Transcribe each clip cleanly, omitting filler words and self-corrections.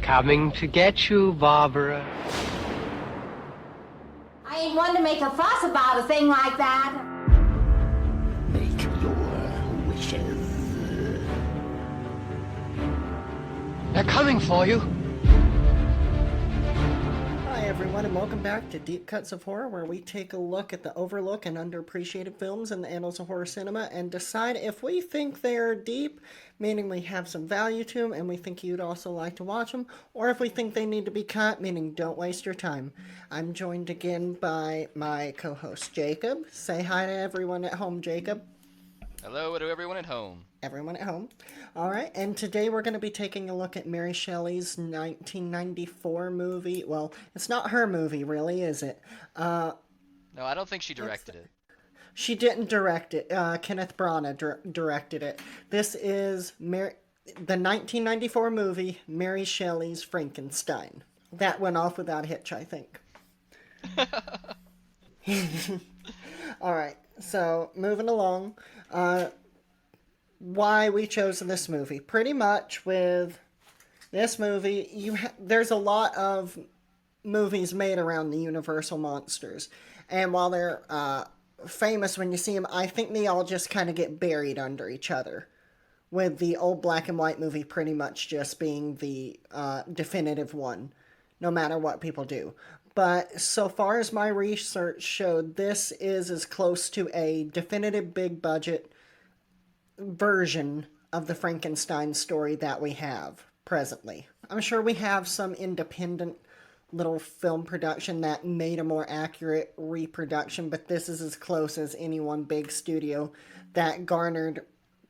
Coming to get you, Barbara. I ain't one to make a fuss about a thing like that. Make your wishes. They're coming for you. Hi everyone, and welcome back to Deep Cuts of Horror, where we take a look at the overlooked and underappreciated films in the annals of horror cinema and decide if we think they're deep, meaning we have some value to them and we think you'd also like to watch them, or if we think they need to be cut, meaning don't waste your time. I'm joined again by my co-host Jacob. Say hi to everyone at home, Jacob. Hello to everyone at home. Everyone at home. All right, and today we're going to be taking a look at Mary Shelley's 1994 movie. Well, it's not her movie, really, is it? No, I don't think she directed it. She didn't direct it. Kenneth Branagh directed it. This is the 1994 movie, Mary Shelley's Frankenstein. That went off without a hitch, I think. All right, so moving along. Why we chose this movie. Pretty much with this movie, there's a lot of movies made around the Universal monsters. And while they're famous when you see them, I think they all just kind of get buried under each other. With the old black and white movie pretty much just being the definitive one, no matter what people do. But so far as my research showed, this is as close to a definitive big budget version of the Frankenstein story that we have presently. I'm sure we have some independent little film production that made a more accurate reproduction, but this is as close as any one big studio that garnered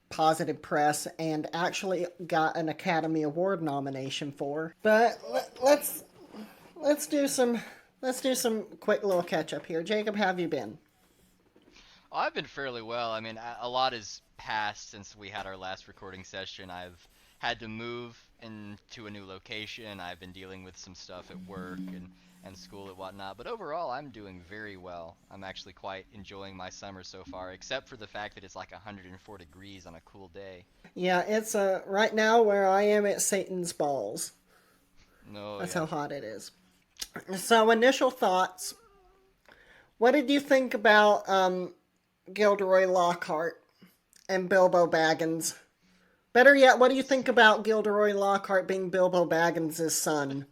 positive press and actually got an Academy Award nomination for. But let's do some quick little catch up here. Jacob, how have you been? Oh, I've been fairly well. I mean, a lot has passed since we had our last recording session. I've had to move into a new location. I've been dealing with some stuff at work and school and whatnot. But overall, I'm doing very well. I'm actually quite enjoying my summer so far, except for the fact that it's like 104 degrees on a cool day. Yeah, it's right now where I am at Satan's Balls. No, That's yeah. how hot it is. So, initial thoughts. What did you think about Gilderoy Lockhart and Bilbo Baggins? Better yet, what do you think about Gilderoy Lockhart being Bilbo Baggins' son?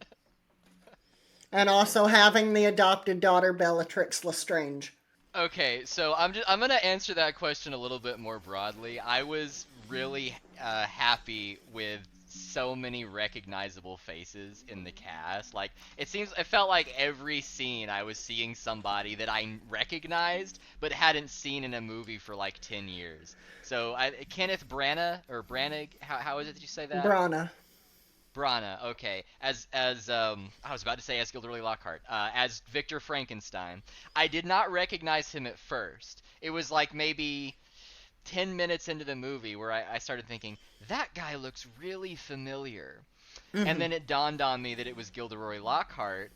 And also having the adopted daughter Bellatrix Lestrange. Okay, so I'm gonna answer that question a little bit more broadly. I was really happy with so many recognizable faces in the cast. Like, it felt like every scene I was seeing somebody that I recognized but hadn't seen in a movie for like 10 years. So Kenneth Branagh, or Branagh, how is it that you say that? Branagh, okay. As I was about to say as Gilderoy Lockhart, as Victor Frankenstein. I did not recognize him at first. It was like maybe 10 minutes into the movie where I started thinking, that guy looks really familiar. Mm-hmm. And then it dawned on me that it was Gilderoy Lockhart,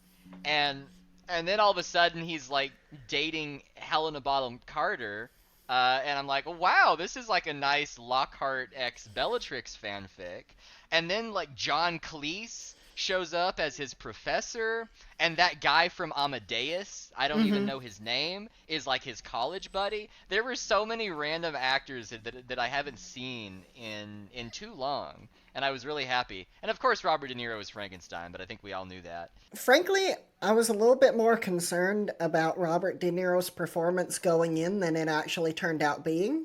and then all of a sudden he's like dating Helena Bonham Carter, and I'm like, wow, this is like a nice Lockhart x Bellatrix fanfic. And then like John Cleese shows up as his professor, and that guy from Amadeus, I don't even know his name, is like his college buddy. There were so many random actors that I haven't seen in too long, and I was really happy. And of course Robert De Niro is Frankenstein, but I think we all knew that. Frankly, I was a little bit more concerned about Robert De Niro's performance going in than it actually turned out being.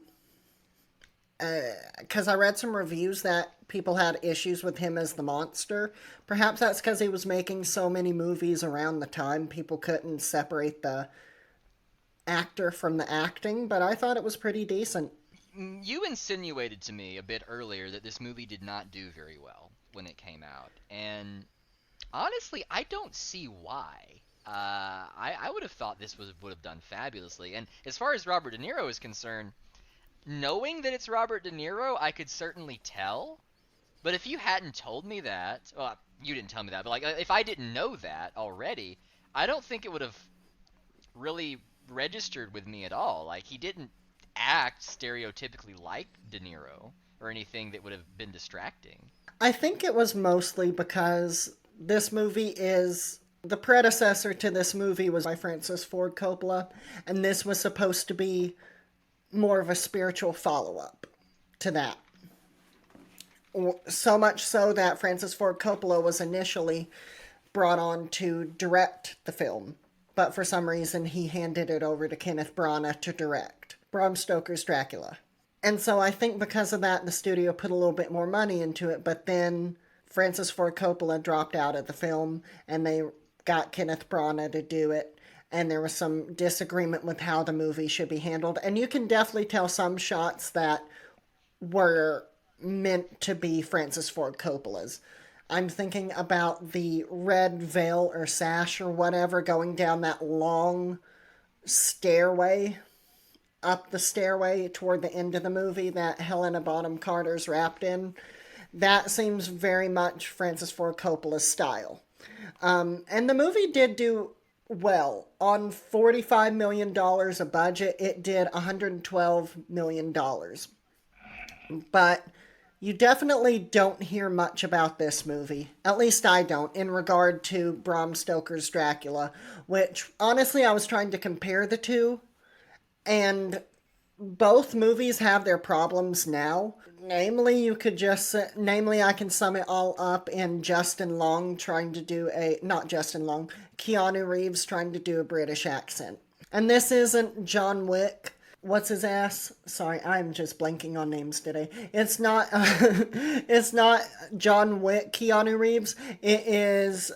Because I read some reviews that people had issues with him as the monster. Perhaps that's because he was making so many movies around the time, people couldn't separate the actor from the acting, but I thought it was pretty decent. You insinuated to me a bit earlier that this movie did not do very well when it came out, and honestly, I don't see why. I would have thought this would have done fabulously, and as far as Robert De Niro is concerned, knowing that it's Robert De Niro, I could certainly tell. But if you hadn't told me that, well, you didn't tell me that, but like if I didn't know that already, I don't think it would have really registered with me at all. Like, he didn't act stereotypically like De Niro. or anything that would have been distracting. I think it was mostly because this movie is the predecessor to this movie was by Francis Ford Coppola, and this was supposed to be more of a spiritual follow-up to that. So much so that Francis Ford Coppola was initially brought on to direct the film, but for some reason he handed it over to Kenneth Branagh to direct Bram Stoker's Dracula. And so I think because of that, the studio put a little bit more money into it, but then Francis Ford Coppola dropped out of the film, and they got Kenneth Branagh to do it, and there was some disagreement with how the movie should be handled. And you can definitely tell some shots that were meant to be Francis Ford Coppola's. I'm thinking about the red veil or sash or whatever going down that long stairway, up the stairway toward the end of the movie that Helena Bonham Carter's wrapped in. That seems very much Francis Ford Coppola's style. And the movie did do well. On $45 million a budget, it did $112 million. But you definitely don't hear much about this movie. At least I don't, in regard to Bram Stoker's Dracula, which, honestly, I was trying to compare the two, and both movies have their problems now. Namely, I can sum it all up in Keanu Reeves trying to do a British accent. And this isn't John Wick. What's his ass? Sorry, I'm just blanking on names today. It's not John Wick Keanu Reeves. It is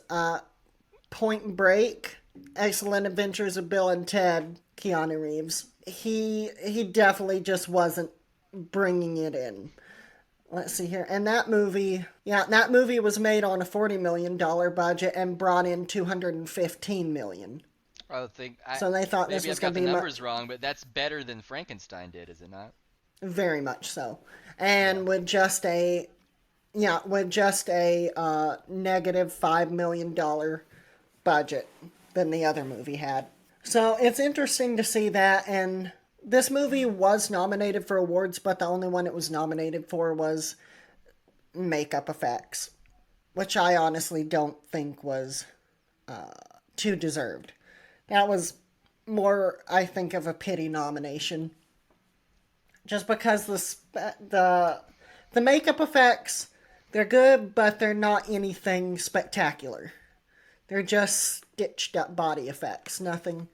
Point Break, Excellent Adventures of Bill and Ted Keanu Reeves. He definitely just wasn't bringing it in. Let's see here. And that movie was made on a $40 million budget and brought in $215 million. So they thought this was going to be maybe I've got the numbers wrong, but that's better than Frankenstein did, is it not? Very much so. And with just a negative $5 million budget than the other movie had. So it's interesting to see that, and this movie was nominated for awards, but the only one it was nominated for was makeup effects, which I honestly don't think was too deserved. That was more, I think, of a pity nomination. Just because the makeup effects, they're good, but they're not anything spectacular. They're just stitched up body effects. Nothing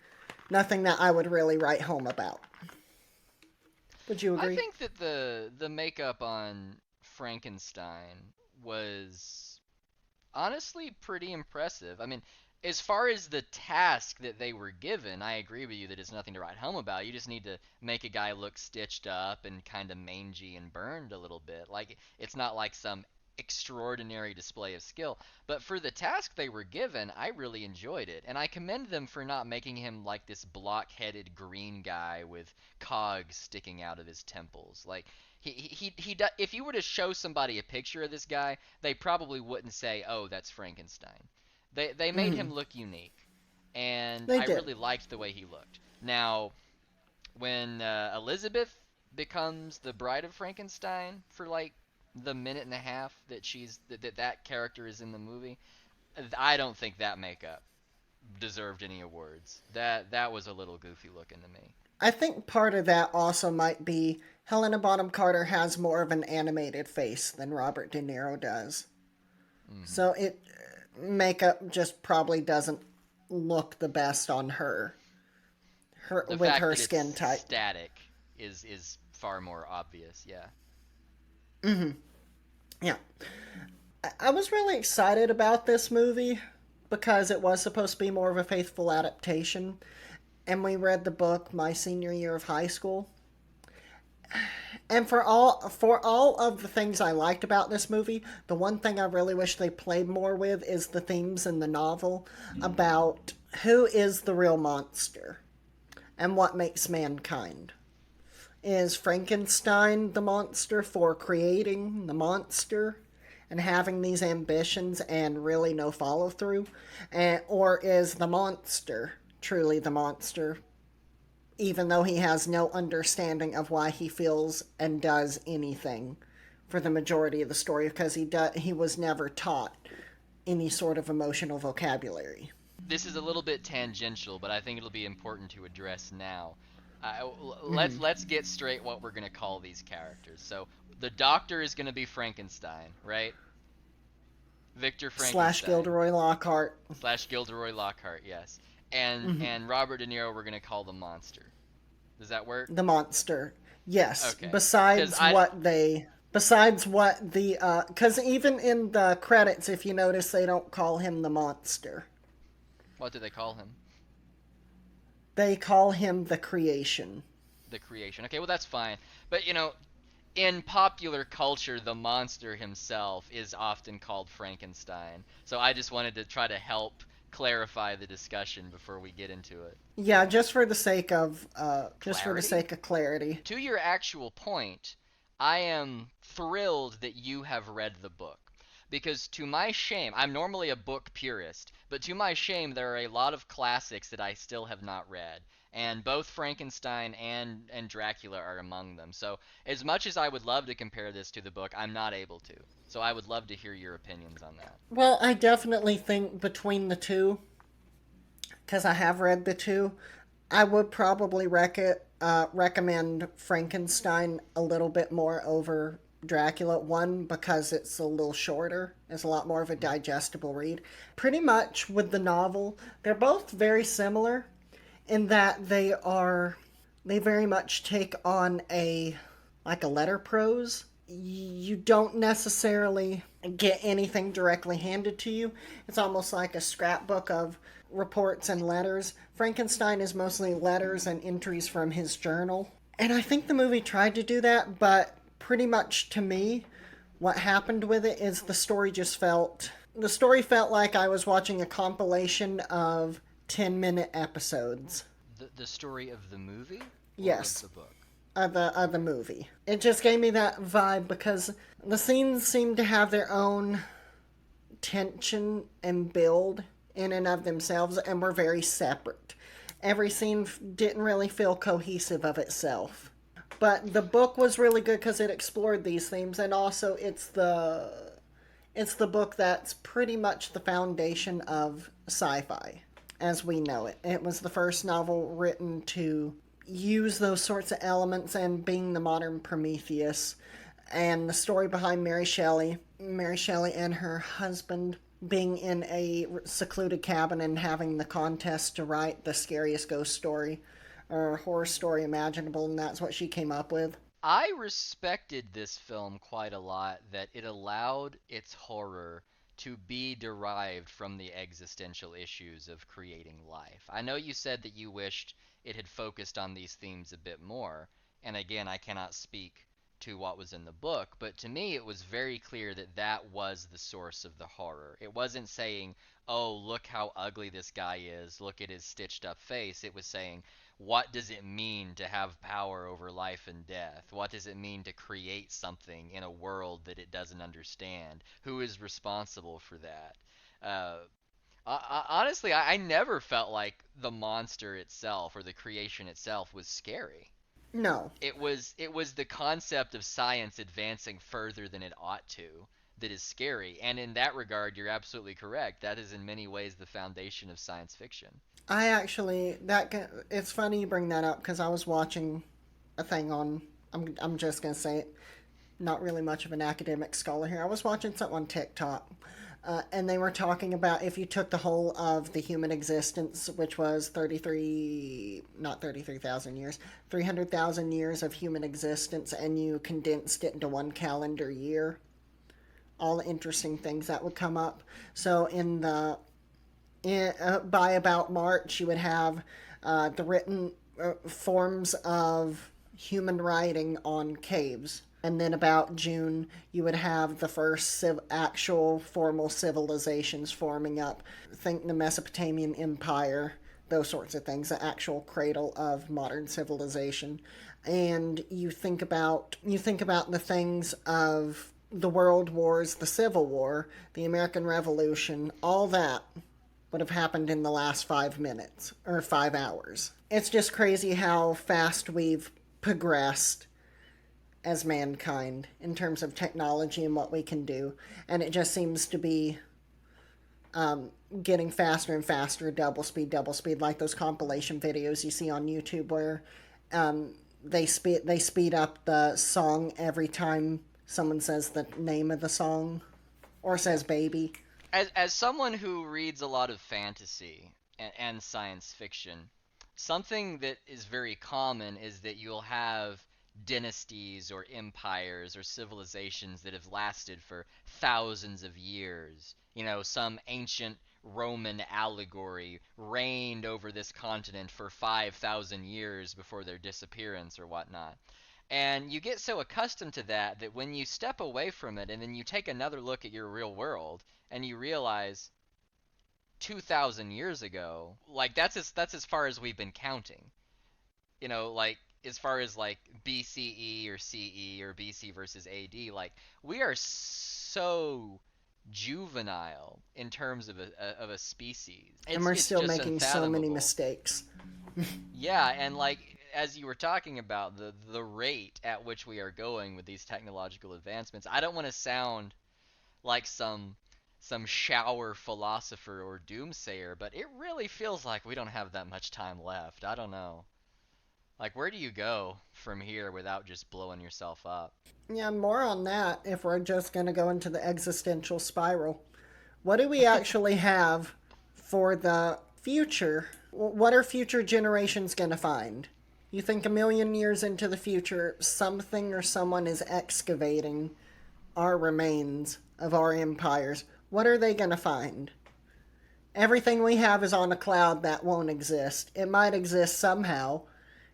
that I would really write home about. Would you agree? I think that the makeup on Frankenstein was honestly pretty impressive. I mean, as far as the task that they were given, I agree with you that it's nothing to write home about. You just need to make a guy look stitched up and kind of mangy and burned a little bit. Like, it's not like some extraordinary display of skill. But for the task they were given, I really enjoyed it. And I commend them for not making him like this block-headed green guy with cogs sticking out of his temples. Like, if you were to show somebody a picture of this guy, they probably wouldn't say, "Oh, that's Frankenstein." They made him look unique, and I really liked the way he looked. Now, when Elizabeth becomes the bride of Frankenstein for like the minute and a half that that character is in the movie, I don't think that makeup deserved any awards. That was a little goofy looking to me. I think part of that also might be Helena Bonham Carter has more of an animated face than Robert De Niro does. Mm-hmm. So makeup just probably doesn't look the best on her with her skin type. Static is far more obvious, yeah. Mm-hmm. Yeah. I was really excited about this movie because it was supposed to be more of a faithful adaptation, and we read the book my senior year of high school. And for all of the things I liked about this movie, the one thing I really wish they played more with is the themes in the novel about who is the real monster and what makes mankind. Is Frankenstein the monster for creating the monster and having these ambitions and really no follow-through? Or is the monster truly the monster, even though he has no understanding of why he feels and does anything for the majority of the story because he was never taught any sort of emotional vocabulary. This is a little bit tangential, but I think it'll be important to address now. Let's get straight what we're gonna call these characters. So the Doctor is gonna be Frankenstein, right? Victor Frankenstein. Slash Gilderoy Lockhart. Slash Gilderoy Lockhart, yes. And Robert De Niro we're gonna call the monster. Does that work? The monster. Yes. Okay. Besides what the because even in the credits, if you notice, they don't call him the monster. What do they call him? They call him the creation. The creation. Okay, well that's fine. But in popular culture, the monster himself is often called Frankenstein. So I just wanted to try to help clarify the discussion before we get into it. Yeah, just for the sake of clarity. To your actual point, I am thrilled that you have read the book. Because to my shame, I'm normally a book purist, but to my shame, there are a lot of classics that I still have not read. And both Frankenstein and Dracula are among them. So as much as I would love to compare this to the book, I'm not able to. So I would love to hear your opinions on that. Well, I definitely think between the two, because I have read the two, I would probably recommend Frankenstein a little bit more over Dracula. One, because it's a little shorter. It's a lot more of a digestible read. Pretty much with the novel, they're both very similar in that they very much take on a letter prose. You don't necessarily get anything directly handed to you. It's almost like a scrapbook of reports and letters. Frankenstein is mostly letters and entries from his journal. And I think the movie tried to do that, but pretty much to me, what happened with it is the story felt like I was watching a compilation of 10-minute episodes. The story of the movie? Yes. Of the book? Of the movie. It just gave me that vibe because the scenes seemed to have their own tension and build in and of themselves and were very separate. Every scene didn't really feel cohesive of itself. But the book was really good because it explored these themes, and also it's the book that's pretty much the foundation of sci-fi as we know it. It was the first novel written to use those sorts of elements and being the modern Prometheus. And the story behind Mary Shelley and her husband being in a secluded cabin and having the contest to write the scariest ghost story or horror story imaginable, and that's what she came up with. I respected this film quite a lot, that it allowed its horror to be derived from the existential issues of creating life. I know you said that you wished it had focused on these themes a bit more, and again, I cannot speak to what was in the book, but to me it was very clear that that was the source of the horror. It wasn't saying, oh, look how ugly this guy is, look at his stitched up face. It was saying, what does it mean to have power over life and death? What does it mean to create something in a world that it doesn't understand? Who is responsible for that? Honestly, I never felt like the monster itself or the creation itself was scary. No. It was the concept of science advancing further than it ought to that is scary. And in that regard, you're absolutely correct. That is in many ways the foundation of science fiction. It's funny you bring that up because I was watching a thing on, I'm just going to say it, not really much of an academic scholar here. I was watching something on TikTok, and they were talking about if you took the whole of the human existence, which was 300,000 years of human existence, and you condensed it into one calendar year, all the interesting things that would come up. So by about March, you would have the written forms of human writing on caves. And then about June, you would have the first actual formal civilizations forming up. Think the Mesopotamian Empire, those sorts of things, the actual cradle of modern civilization. And you think about the things of the World Wars, the Civil War, the American Revolution, all that would have happened in the last 5 minutes, or 5 hours. It's just crazy how fast we've progressed as mankind in terms of technology and what we can do. And it just seems to be getting faster and faster, double speed, like those compilation videos you see on YouTube where they speed up the song every time someone says the name of the song or says baby. As someone who reads a lot of fantasy and science fiction, something that is very common is that you'll have dynasties or empires or civilizations that have lasted for thousands of years. You know, some ancient Roman allegory reigned over this continent for 5,000 years before their disappearance or whatnot. And you get so accustomed to that that when you step away from it and then you take another look at your real world and you realize 2,000 years ago, like that's as far as we've been counting. You know, like as far as like BCE or CE or BC versus AD, like we are so juvenile in terms of a species. And we're It's still just making so many unfathomable. mistakes. Yeah, and like as you were talking about the rate at which we are going with these technological advancements, I don't want to sound like some shower philosopher or doomsayer, but it really feels like we don't have that much time left. I don't know. Like, where do you go from here without just blowing yourself up? Yeah, more on that if we're just going to go into the existential spiral. What do we actually have for the future? What are future generations going to find? You think a million years into the future, something or someone is excavating our remains of our empires. What are they going to find? Everything we have is on a cloud that won't exist. It might exist somehow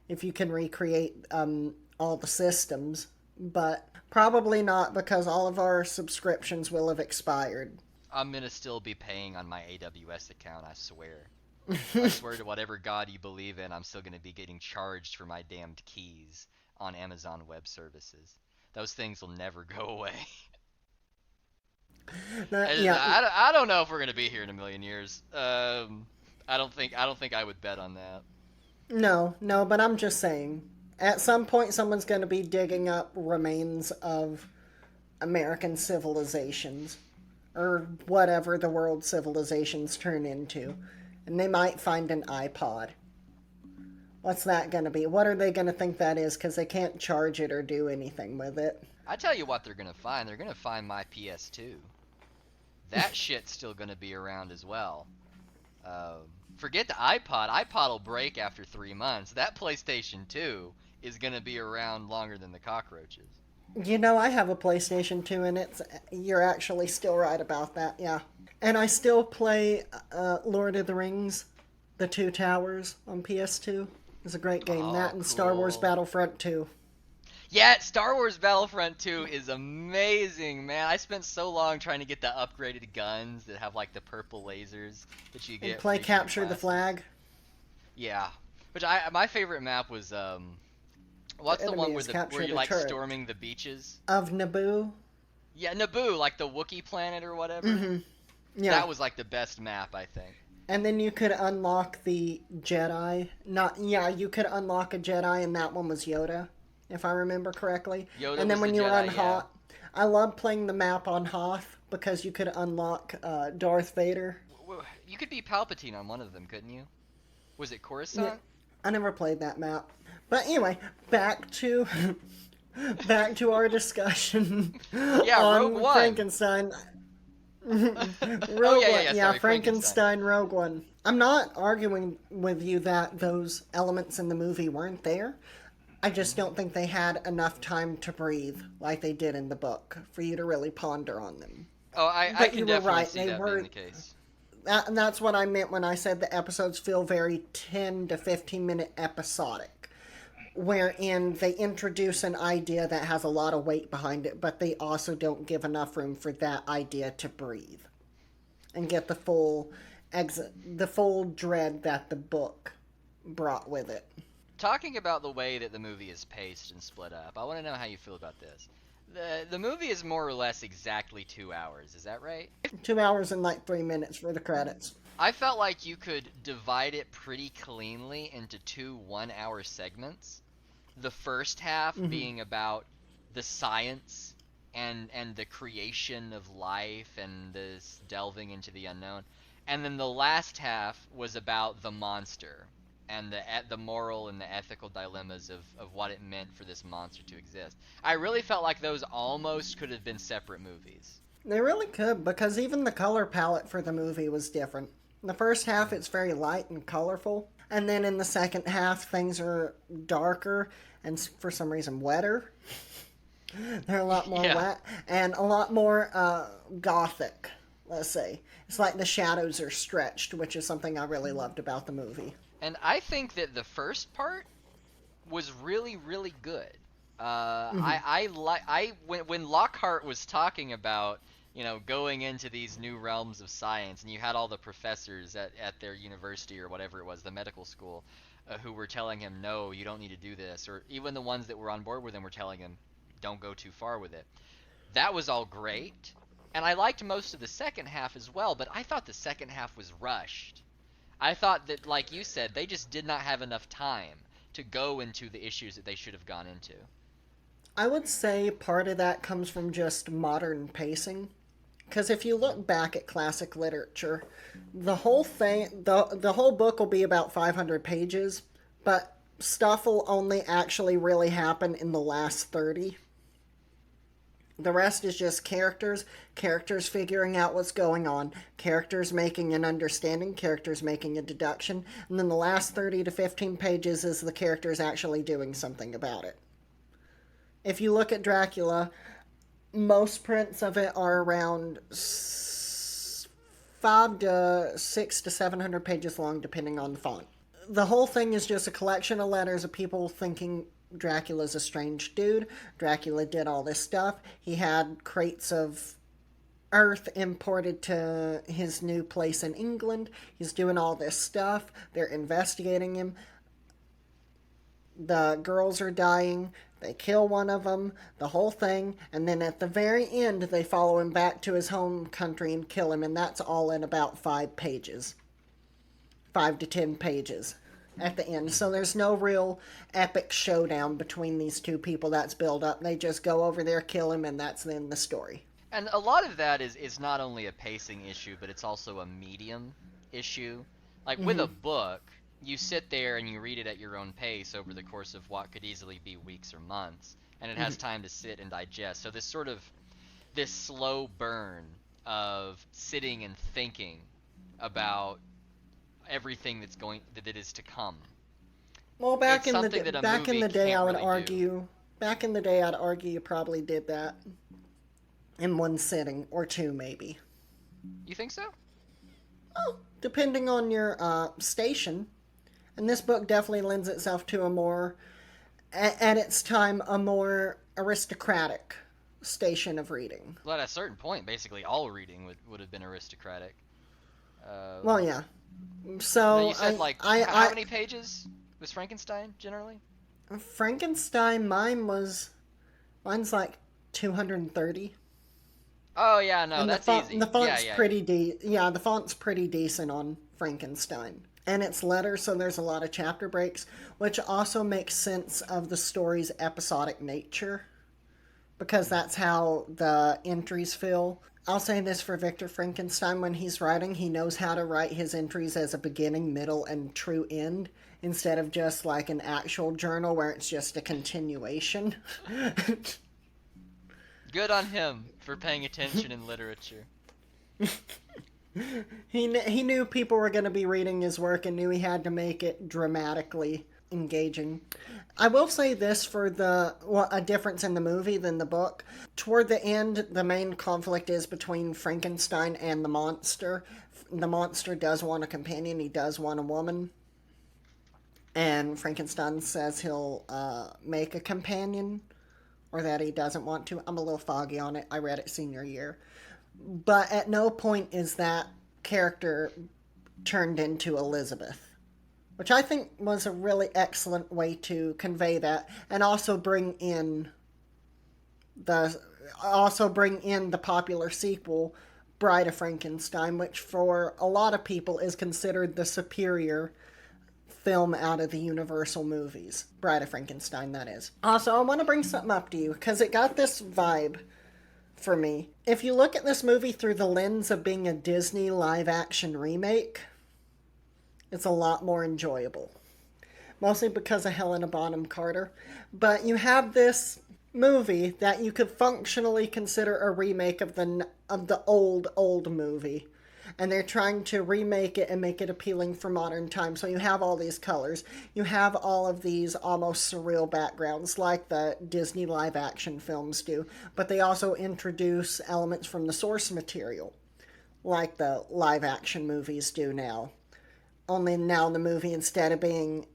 if you can recreate all the systems, but probably not because all of our subscriptions will have expired. I'm gonna still be paying on my AWS account, I swear. I swear to whatever god you believe in, I'm still gonna be getting charged for my damned keys on Amazon Web Services. Those things will never go away. Yeah. I don't know if we're gonna be here in a million years. I don't think I would bet on that. No, but I'm just saying. At some point, someone's going to be digging up remains of American civilizations, or whatever the world civilizations turn into, and they might find an iPod. What's that going to be? What are they going to think that is? Because they can't charge it or do anything with it. I tell you what they're gonna find. They're gonna find my PS2. That shit's still gonna be around as well. Forget the iPod. iPod will break after 3 months. That PlayStation 2 is gonna be around longer than the cockroaches. You know, I have a PlayStation 2, and you're actually still right about that, yeah. And I still play Lord of the Rings, The Two Towers on PS2. It's a great game. Oh, That and Star Wars cool. Battlefront 2. Yeah, Star Wars Battlefront 2 is amazing, man. I spent so long trying to get the upgraded guns that have like the purple lasers that you get. And play for Capture the classes. Flag. Yeah, which my favorite map was what's the enemy one is where capture you're the like turret. storming the beaches? Of Naboo. Yeah, Naboo, like the Wookiee planet or whatever. Mm-hmm. Yeah. That was like the best map, I think. And then you could unlock the Jedi. You could unlock a Jedi, and that one was Yoda, if I remember correctly. Yoda and then was when the you were Jedi, on Hoth, I love playing the map on Hoth because you could unlock Darth Vader. You could be Palpatine on one of them, couldn't you? Was it Coruscant? Yeah, I never played that map. But anyway, back to our discussion Yeah, on Rogue One. Frankenstein. Rogue One. Sorry, Frankenstein Rogue One. I'm not arguing with you that those elements in the movie weren't there. I just don't think they had enough time to breathe like they did in the book for you to really ponder on them. Oh, I But can you were definitely right, see they that were- being the case. And that's what I meant when I said the episodes feel very 10 to 15 minute episodic, wherein they introduce an idea that has a lot of weight behind it, but they also don't give enough room for that idea to breathe and get the full dread that the book brought with it. Talking about the way that the movie is paced and split up, I want to know how you feel about this. The movie is more or less exactly 2 hours, is that right? 2 hours and like 3 minutes for the credits. I felt like you could divide it pretty cleanly into two 1 hour segments. The first half being about the science and the creation of life and this delving into the unknown. And then the last half was about the monster and the moral and the ethical dilemmas of what it meant for this monster to exist. I really felt like those almost could have been separate movies. They really could, because even the color palette for the movie was different. In the first half, it's very light and colorful, and then in the second half, things are darker and for some reason wetter. They're a lot more wet and a lot more gothic, let's say. It's like the shadows are stretched, which is something I really loved about the movie. And I think that the first part was really, really good. When Lockhart was talking about, going into these new realms of science, and you had all the professors at their university or whatever it was, the medical school, who were telling him, no, you don't need to do this, or even the ones that were on board with him were telling him, don't go too far with it. That was all great, and I liked most of the second half as well, but I thought the second half was rushed. I thought that, like you said, they just did not have enough time to go into the issues that they should have gone into. I would say part of that comes from just modern pacing. Because if you look back at classic literature, the whole thing, the whole book will be about 500 pages, but stuff will only actually really happen in the last 30. The rest is just characters figuring out what's going on, characters making an understanding, characters making a deduction, and then the last 30 to 15 pages is the characters actually doing something about it. If you look at Dracula, most prints of it are around 5 to 6 to 700 pages long, depending on the font. The whole thing is just a collection of letters of people thinking Dracula's a strange dude. Dracula did all this stuff. He had crates of earth imported to his new place in England. He's doing all this stuff. They're investigating him. The girls are dying. They kill one of them, the whole thing, and then at the very end, they follow him back to his home country and kill him, and that's all in about 5 pages. 5 to 10 pages at the end. So there's no real epic showdown between these two people that's built up. They just go over there, kill him, and that's the end of the story. And a lot of that is not only a pacing issue, but it's also a medium issue. Like, with a book, you sit there and you read it at your own pace over the course of what could easily be weeks or months, and it has time to sit and digest. So this slow burn of sitting and thinking about everything that is to come. Well, back in the day, I'd argue you probably did that in one sitting or two, maybe. You think so? Oh, depending on your station. And this book definitely lends itself to a more, at its time, a more aristocratic station of reading. Well, at a certain point, basically all reading would have been aristocratic. Well, yeah. So you said, how many pages was Frankenstein, generally? Frankenstein, mine's like 230. Oh, yeah, no, and that's easy. The font's yeah. the font's pretty decent on Frankenstein. And it's letters, so there's a lot of chapter breaks, which also makes sense of the story's episodic nature, because that's how the entries feel. I'll say this for Victor Frankenstein: when he's writing, he knows how to write his entries as a beginning, middle, and true end, instead of just like an actual journal where it's just a continuation. Good on him for paying attention in literature. He knew people were going to be reading his work and knew he had to make it dramatically engaging. I will say this for a difference in the movie than the book. Toward the end, the main conflict is between Frankenstein and the monster. The monster does want a companion. He does want a woman. And Frankenstein says he'll make a companion, or that he doesn't want to. I'm a little foggy on it. I read it senior year. But at no point is that character turned into Elizabeth, which I think was a really excellent way to convey that, and also bring in the popular sequel, Bride of Frankenstein, which for a lot of people is considered the superior film out of the Universal movies. Bride of Frankenstein, that is. Also, I want to bring something up to you, because it got this vibe for me. If you look at this movie through the lens of being a Disney live-action remake, it's a lot more enjoyable. Mostly because of Helena Bonham Carter. But you have this movie that you could functionally consider a remake of the old movie. And they're trying to remake it and make it appealing for modern times. So you have all these colors. You have all of these almost surreal backgrounds like the Disney live-action films do. But they also introduce elements from the source material, like the live-action movies do now. Only now the movie, instead of being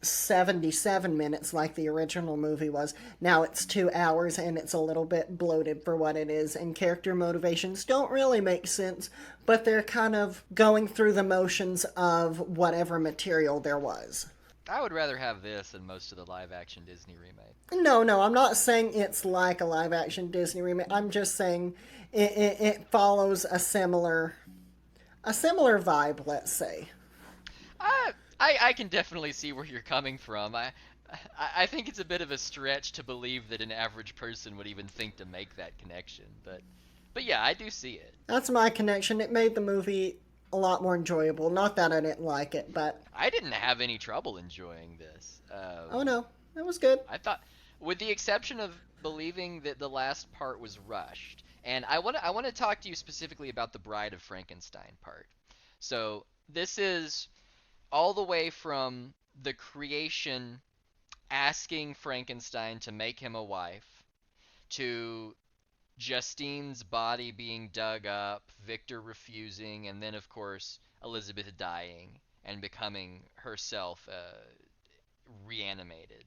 77 minutes like the original movie was, now it's 2 hours and it's a little bit bloated for what it is, and character motivations don't really make sense, but they're kind of going through the motions of whatever material there was. I would rather have this than most of the live-action Disney remake. No, I'm not saying it's like a live-action Disney remake. I'm just saying it follows a similar vibe, let's say. I can definitely see where you're coming from. I think it's a bit of a stretch to believe that an average person would even think to make that connection, but yeah, I do see it. That's my connection. It made the movie a lot more enjoyable. Not that I didn't like it, but I didn't have any trouble enjoying this. oh no, it was good. I thought, with the exception of believing that the last part was rushed, and I want to talk to you specifically about the Bride of Frankenstein part. So this is all the way from the creation asking Frankenstein to make him a wife, to Justine's body being dug up, Victor refusing, and then of course Elizabeth dying and becoming herself reanimated.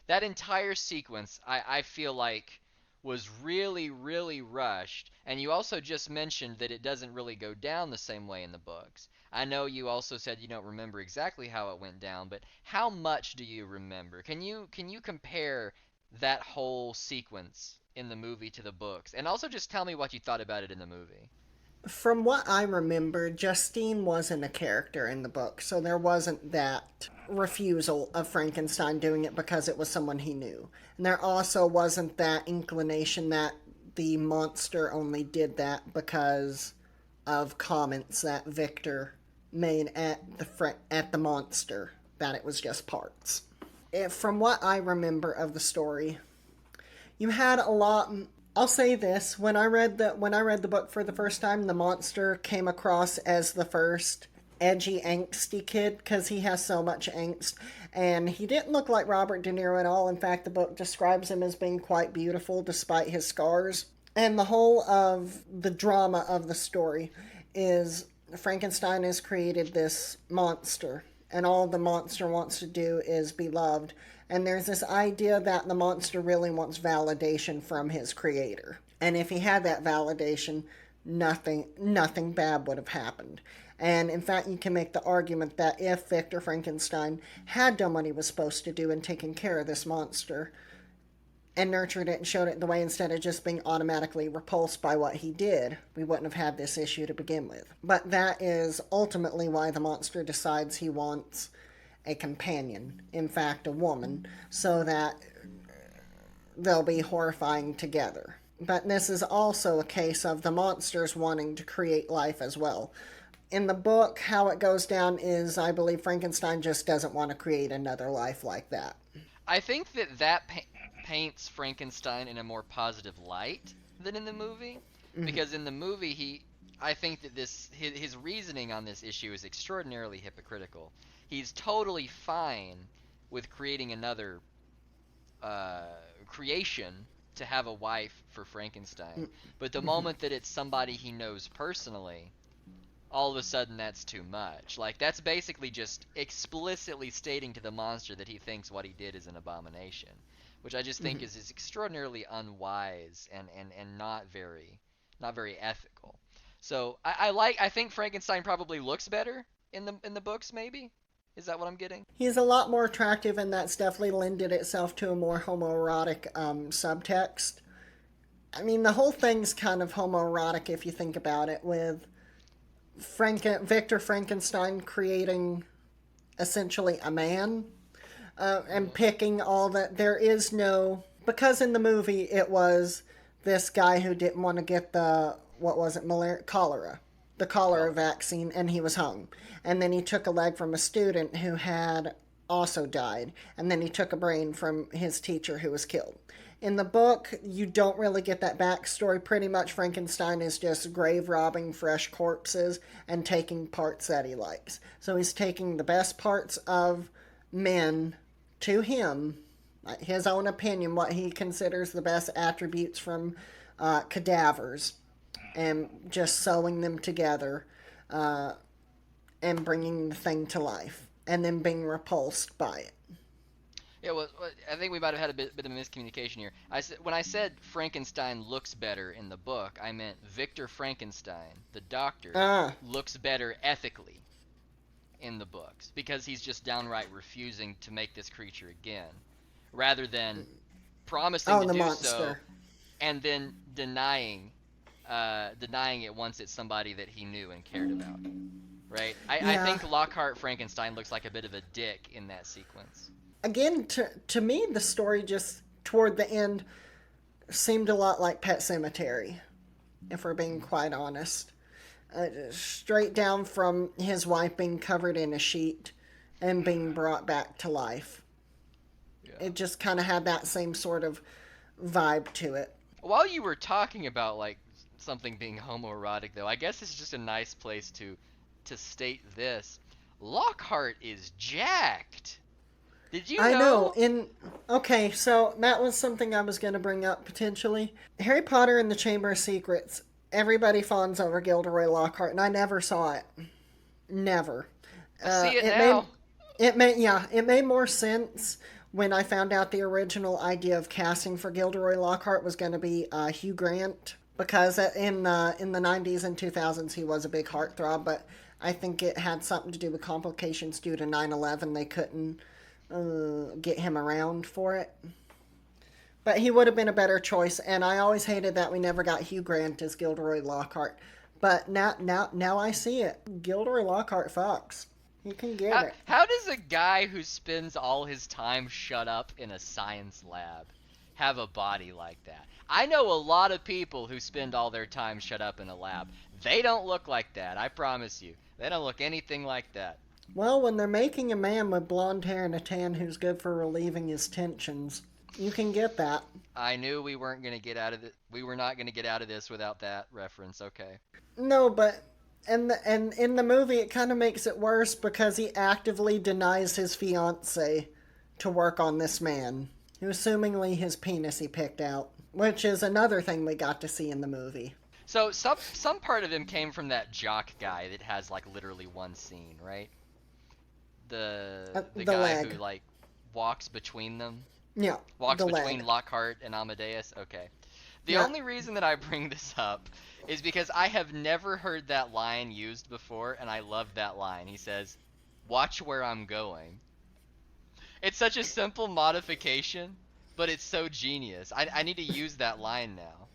That entire sequence, I feel like, was really, really rushed. And you also just mentioned that it doesn't really go down the same way in the books. I know you also said you don't remember exactly how it went down, but how much do you remember? Can you compare that whole sequence in the movie to the books? And also just tell me what you thought about it in the movie. From what I remember, Justine wasn't a character in the book, so there wasn't that refusal of Frankenstein doing it because it was someone he knew. And there also wasn't that inclination that the monster only did that because of comments that Victor made at the monster, that it was just parts. From what I remember of the story, you had a lot. I'll say this: when I read the book for the first time, the monster came across as the first edgy, angsty kid because he has so much angst, and he didn't look like Robert De Niro at all. In fact, the book describes him as being quite beautiful despite his scars. And the whole of the drama of the story is Frankenstein has created this monster, and all the monster wants to do is be loved. And there's this idea that the monster really wants validation from his creator. And if he had that validation, nothing bad would have happened. And in fact, you can make the argument that if Victor Frankenstein had done what he was supposed to do and taken care of this monster and nurtured it and showed it the way instead of just being automatically repulsed by what he did, we wouldn't have had this issue to begin with. But that is ultimately why the monster decides he wants a companion, in fact a woman, so that they'll be horrifying together. But this is also a case of the monsters wanting to create life as well. In the book, how it goes down is, I believe Frankenstein just doesn't want to create another life like that. I think that paints Frankenstein in a more positive light than in the movie, because in the movie I think that his reasoning on this issue is extraordinarily hypocritical. He's totally fine with creating another creation to have a wife for Frankenstein, but the moment that it's somebody he knows personally, all of a sudden that's too much. Like, that's basically just explicitly stating to the monster that he thinks what he did is an abomination, which I just think is extraordinarily unwise and not very ethical. So I think Frankenstein probably looks better in the books, maybe. Is that what I'm getting? He's a lot more attractive, and that's definitely lended itself to a more homoerotic subtext. I mean, the whole thing's kind of homoerotic if you think about it, with Victor Frankenstein creating essentially a man, and picking all that. There is no, because in the movie it was this guy who didn't want to get the, what was it, cholera, the cholera vaccine, and he was hung. And then he took a leg from a student who had also died, and then he took a brain from his teacher who was killed. In the book, you don't really get that backstory. Pretty much Frankenstein is just grave robbing fresh corpses and taking parts that he likes. So he's taking the best parts of men to him, his own opinion, what he considers the best attributes from cadavers, and just sewing them together and bringing the thing to life, and then being repulsed by it. Yeah, well, I think we might have had a bit of a miscommunication here. When I said Frankenstein looks better in the book, I meant Victor Frankenstein, the doctor, looks better ethically in the books, because he's just downright refusing to make this creature again, rather than promising to do monster. so and then denying it once it's somebody that he knew and cared about. Right? I think Lockhart Frankenstein looks like a bit of a dick in that sequence. Again, to me, the story just toward the end seemed a lot like Pet Sematary, if we're being quite honest. Straight down from his wife being covered in a sheet and being brought back to life. Yeah. It just kind of had that same sort of vibe to it. While you were talking about like something being homoerotic, though, I guess it's just a nice place to state this. Lockhart is jacked. Did you know? I know. Okay, so that was something I was going to bring up potentially. Harry Potter and the Chamber of Secrets. Everybody fawns over Gilderoy Lockhart, and I never saw it. Never. I see it now. It made more sense when I found out the original idea of casting for Gilderoy Lockhart was going to be Hugh Grant, because in the 90s and 2000s he was a big heartthrob, but I think it had something to do with complications due to 9/11. They couldn't get him around for it. But he would have been a better choice, and I always hated that we never got Hugh Grant as Gilderoy Lockhart. But now I see it. Gilderoy Lockhart fucks. He can get it. How does a guy who spends all his time shut up in a science lab have a body like that? I know a lot of people who spend all their time shut up in a lab. They don't look like that, I promise you. They don't look anything like that. Well, when they're making a man with blonde hair and a tan who's good for relieving his tensions, you can get that. I knew we weren't going to get out of it. We were not going to get out of this without that reference. Okay. No, but and in the movie it kind of makes it worse because he actively denies his fiancée to work on this man, who assumingly his penis he picked out, which is another thing we got to see in the movie. So some part of him came from that jock guy that has like literally one scene, right? The guy leg. who like walks between them. Yeah. Walks between leg. Lockhart and Amadeus. Okay. The only reason that I bring this up is because I have never heard that line used before, and I love that line. He says, "Watch where I'm going." It's such a simple modification, but it's so genius. I need to use that line now.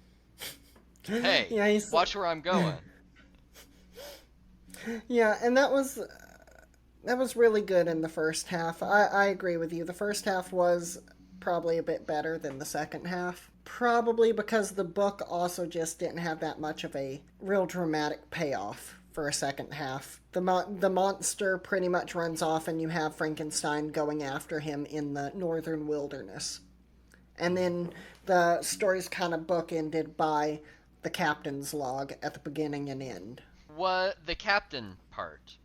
Hey, watch where I'm going. Yeah, and that was really good in the first half. I agree with you. The first half was probably a bit better than the second half. Probably because the book also just didn't have that much of a real dramatic payoff for a second half. The monster pretty much runs off and you have Frankenstein going after him in the northern wilderness. And then the story's kind of bookended by the captain's log at the beginning and end. What the captain part?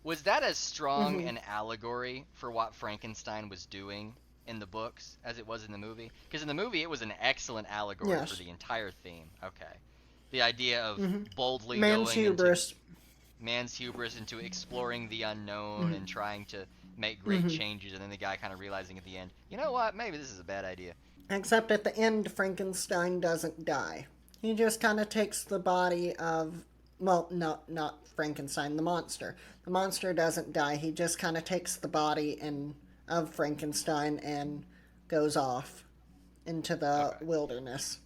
Was that as strong an allegory for what Frankenstein was doing in the books as it was in the movie? Because in the movie, it was an excellent allegory for the entire theme. Okay. The idea of boldly man's hubris into exploring the unknown and trying to make great changes, and then the guy kind of realizing at the end, you know what, maybe this is a bad idea. Except at the end, Frankenstein doesn't die. He just kind of takes the body of, well, not Frankenstein, the monster. The monster doesn't die. He just kind of takes the body of Frankenstein and goes off into the wilderness.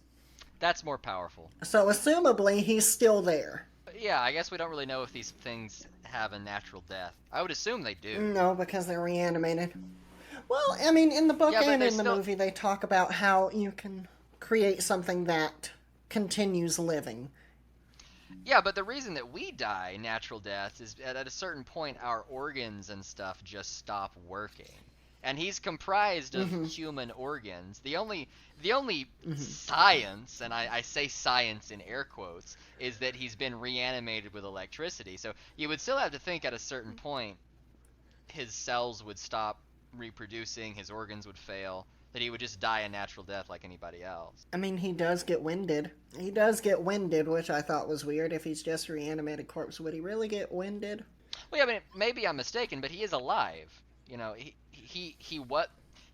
That's more powerful. So, assumably, he's still there. Yeah, I guess we don't really know if these things have a natural death? I would assume they do. No, because they're reanimated. Well, I mean, in the book Yeah, but and they're in the still- movie, they talk about how you can create something that continues living. Yeah, but the reason that we die natural deaths is at a certain point our organs and stuff just stop working. And he's comprised of human organs. The only science, and I say science in air quotes, is that he's been reanimated with electricity. So you would still have to think at a certain point his cells would stop reproducing, his organs would fail, that he would just die a natural death like anybody else. I mean, he does get winded. He does get winded, which I thought was weird. If he's just a reanimated corpse, would he really get winded? Well, yeah, I mean, maybe I'm mistaken, but he is alive. You know, he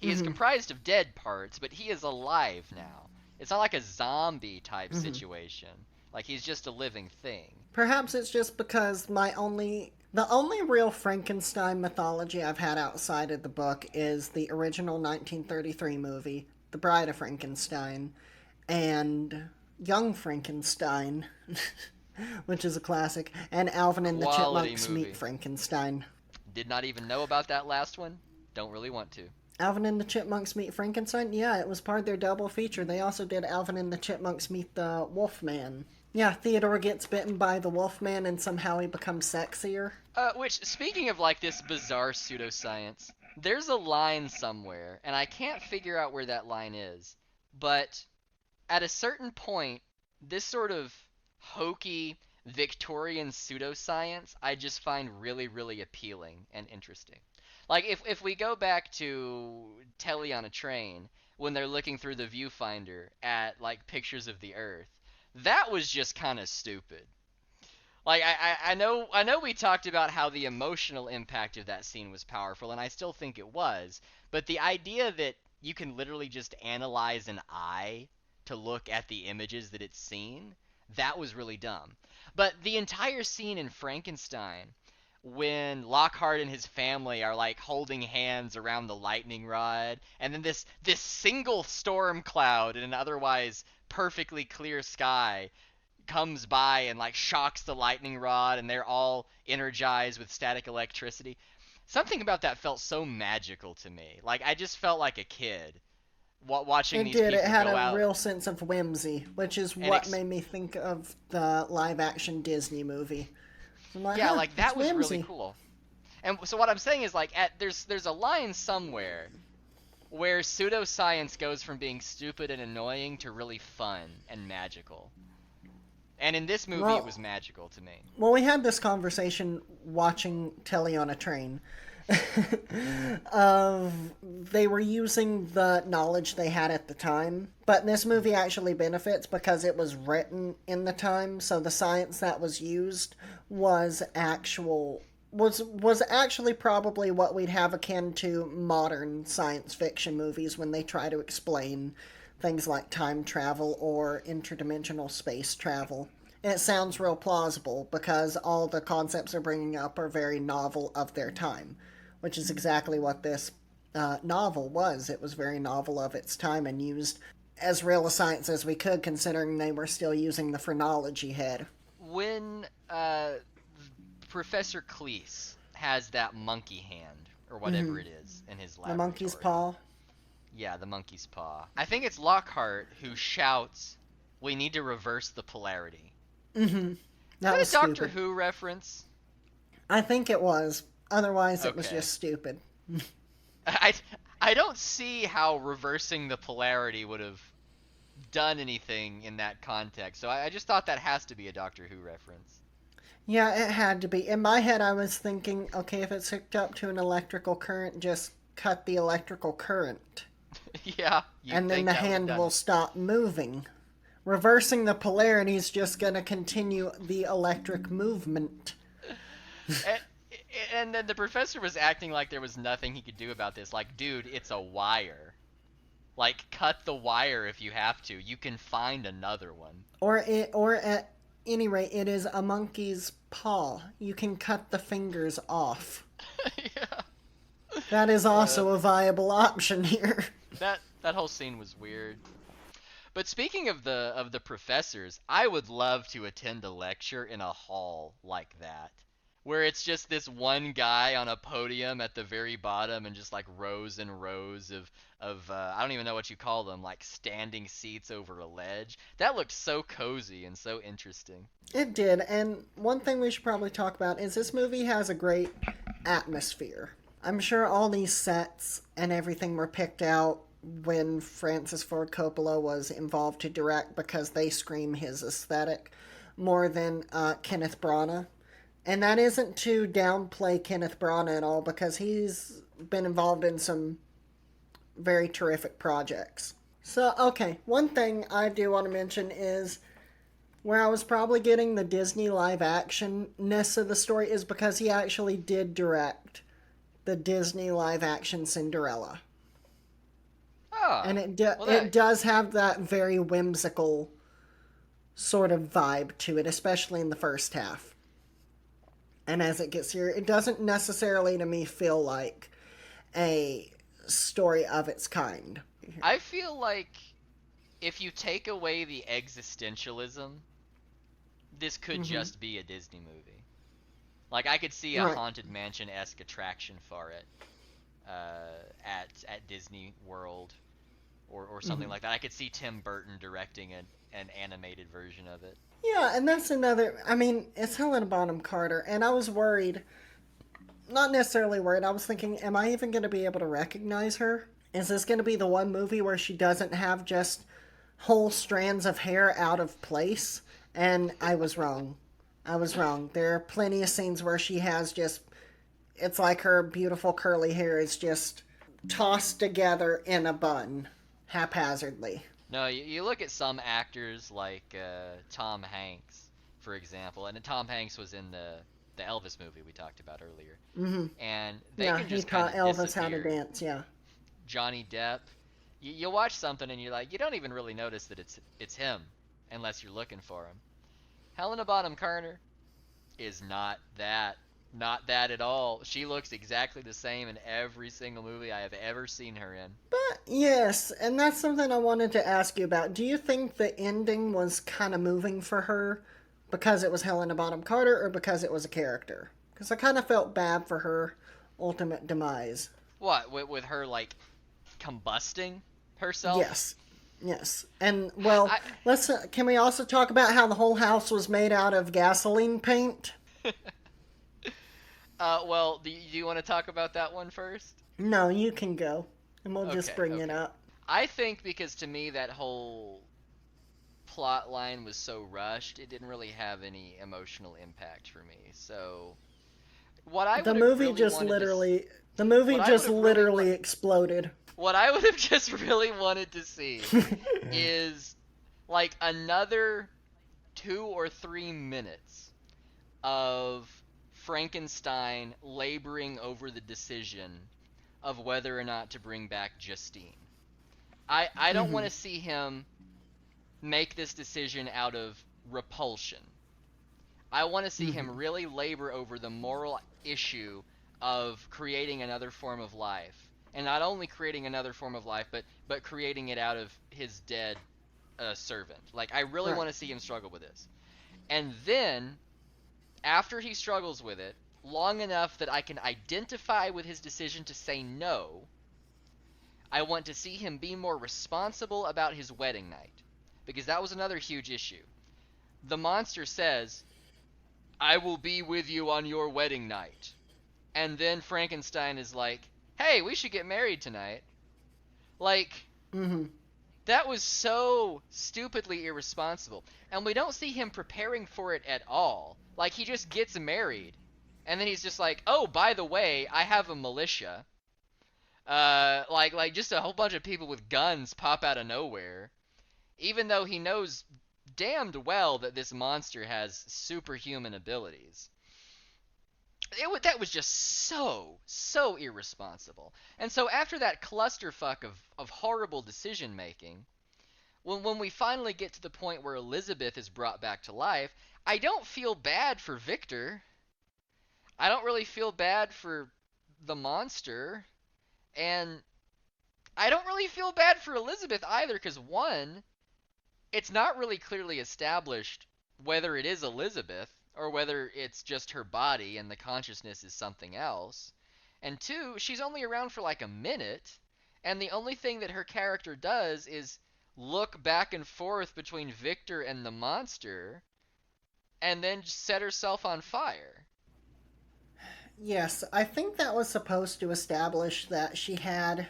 is comprised of dead parts, but he is alive now. It's not like a zombie type situation. Like, he's just a living thing. Perhaps it's just because the only real Frankenstein mythology I've had outside of the book is the original 1933 movie, The Bride of Frankenstein, and Young Frankenstein, which is a classic, and Alvin and the Quality Chipmunks movie. Meet Frankenstein. Did not even know about that last one. Don't really want to. Alvin and the Chipmunks Meet Frankenstein? Yeah, it was part of their double feature. They also did Alvin and the Chipmunks Meet the Wolfman. Yeah, Theodore gets bitten by the Wolfman and somehow he becomes sexier. Which, speaking of like this bizarre pseudoscience, there's a line somewhere, and I can't figure out where that line is, but at a certain point, this sort of hokey Victorian pseudoscience I just find really, really appealing and interesting. Like, if we go back to Telly on a Train, when they're looking through the viewfinder at, like, pictures of the Earth, that was just kind of stupid. Like, I know we talked about how the emotional impact of that scene was powerful, and I still think it was, but the idea that you can literally just analyze an eye to look at the images that it's seen, that was really dumb. But the entire scene in Frankenstein, when Lockhart and his family are like holding hands around the lightning rod, and then this single storm cloud in an otherwise perfectly clear sky comes by and like shocks the lightning rod, and they're all energized with static electricity. Something about that felt so magical to me. Like, I just felt like a kid watching these people It had go a out. real sense of whimsy, which is what made me think of the live-action Disney movie. I'm like, Yeah, huh, like that it's was whimsy. really cool. And so what I'm saying is, like, there's a line somewhere where pseudoscience goes from being stupid and annoying to really fun and magical. And in this movie, Well- it was magical to me. Well, we had this conversation watching Telly on a Train. They were using the knowledge they had at the time, but this movie actually benefits because it was written in the time, so the science that was used was actually probably what we'd have akin to modern science fiction movies when they try to explain things like time travel or interdimensional space travel. And it sounds real plausible because all the concepts they're bringing up are very novel of their time, which is exactly what this novel was. It was very novel of its time and used as real a science as we could, considering they were still using the phrenology head. When Professor Cleese has that monkey hand, or whatever it is, in his laboratory. The monkey's paw. Yeah, the monkey's paw. I think it's Lockhart who shouts, "We need to reverse the polarity." Is That was that a Doctor stupid. Who reference? I think it was. Otherwise, it was Okay. just stupid. I don't see how reversing the polarity would have done anything in that context. So I just thought that has to be a Doctor Who reference. Yeah, it had to be. In my head, I was thinking, okay, if it's hooked up to an electrical current, just cut the electrical current. Yeah. And then the hand will stop moving. Reversing the polarity is just going to continue the electric movement. And then the professor was acting like there was nothing he could do about this. Like, dude, it's a wire. Like, cut the wire if you have to. You can find another one. Or at any rate, it is a monkey's paw. You can cut the fingers off. Yeah. That is also a viable option here. That whole scene was weird. But speaking of the professors, I would love to attend a lecture in a hall like that, where it's just this one guy on a podium at the very bottom and just like rows and rows of I don't even know what you call them, like standing seats over a ledge. That looked so cozy and so interesting. It did, and one thing we should probably talk about is this movie has a great atmosphere. I'm sure all these sets and everything were picked out when Francis Ford Coppola was involved to direct because they scream his aesthetic more than Kenneth Branagh. And that isn't to downplay Kenneth Branagh at all, because he's been involved in some very terrific projects. So, okay, one thing I do want to mention is where I was probably getting the Disney live action-ness of the story is because he actually did direct the Disney live action Cinderella. Oh, And it that does have that very whimsical sort of vibe to it, especially in the first half. And as it gets here, it doesn't necessarily to me feel like a story of its kind. I feel like if you take away the existentialism, this could just be a Disney movie. Like I could see a Right. Haunted Mansion-esque attraction for it at Disney World or something like that. I could see Tim Burton directing an animated version of it. Yeah, and that's another. I mean, it's Helena Bonham Carter, and I was worried. Not necessarily worried. I was thinking, am I even going to be able to recognize her? Is this going to be the one movie where she doesn't have just whole strands of hair out of place? And I was wrong. I was wrong. There are plenty of scenes where she has just. It's like her beautiful curly hair is just tossed together in a bun, haphazardly. No, you look at some actors like Tom Hanks, for example, and Tom Hanks was in the Elvis movie we talked about earlier. And they Yeah, can he just taught kind of Elvis how to disappear. dance, yeah. Johnny Depp, you watch something and you're like, you don't even really notice that it's him, unless you're looking for him. Helena Bonham Carter is not that at all. She looks exactly the same in every single movie I have ever seen her in. But, yes, and that's something I wanted to ask you about. Do you think the ending was kind of moving for her because it was Helena Bonham Carter or because it was a character? Because I kind of felt bad for her ultimate demise. What, with her, like, combusting herself? Yes. Yes. And, well, I- let's can we also talk about how the whole house was made out of gasoline paint? Well, do you want to talk about that one first? No, you can go. And we'll just Okay, bring it okay. up. I think because to me that whole plot line was so rushed, it didn't really have any emotional impact for me. So, what I The would have movie really just wanted literally the movie what I just would've really literally exploded. what I would have just really wanted to see is like another 2 or 3 minutes of Frankenstein laboring over the decision of whether or not to bring back Justine. I don't want to see him make this decision out of repulsion. I want to see him really labor over the moral issue of creating another form of life. And not only creating another form of life, but creating it out of his dead servant. Like, I really Right. want to see him struggle with this. And then, after he struggles with it, long enough that I can identify with his decision to say no, I want to see him be more responsible about his wedding night. Because that was another huge issue. The monster says, I will be with you on your wedding night. And then Frankenstein is like, hey, we should get married tonight. Like, that was so stupidly irresponsible. And we don't see him preparing for it at all. Like, he just gets married. And then he's just like, oh, by the way, I have a militia. Like just a whole bunch of people with guns pop out of nowhere. Even though he knows damned well that this monster has superhuman abilities. That was just so irresponsible. And so after that clusterfuck of horrible decision making, when we finally get to the point where Elizabeth is brought back to life, I don't feel bad for Victor. I don't really feel bad for the monster. And I don't really feel bad for Elizabeth either, because one, it's not really clearly established whether it is Elizabeth or whether it's just her body and the consciousness is something else. And two, she's only around for like a minute, and the only thing that her character does is look back and forth between Victor and the monster, and then just set herself on fire. Yes, I think that was supposed to establish that she had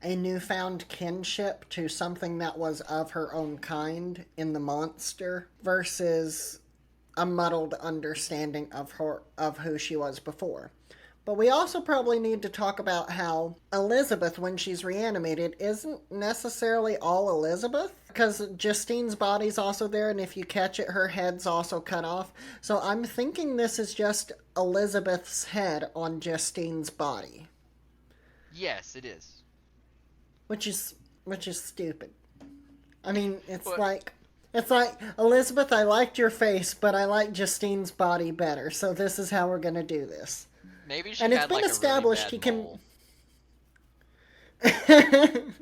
a newfound kinship to something that was of her own kind in the monster versus a muddled understanding of who she was before. But we also probably need to talk about how Elizabeth, when she's reanimated, isn't necessarily all Elizabeth. Because Justine's body's also there, and if you catch it, her head's also cut off. So I'm thinking this is just Elizabeth's head on Justine's body. Yes, it is. Which is stupid. I mean, it's like Elizabeth, I liked your face, but I like Justine's body better. So this is how we're gonna do this. Maybe she And had it's been like established a really he bad mole. can.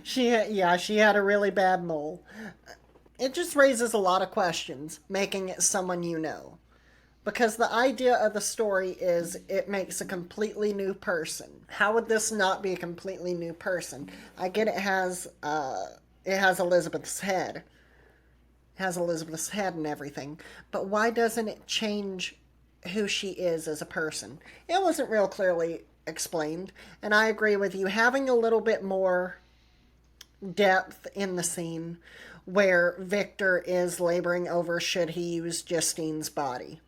she had a really bad mole. It just raises a lot of questions, making it someone you know. Because the idea of the story is it makes a completely new person. How would this not be a completely new person? I get it has Elizabeth's head. It has Elizabeth's head and everything. But why doesn't it change who she is as a person? It wasn't real clearly explained. And I agree with you. Having a little bit more depth in the scene where Victor is laboring over should he use Justine's body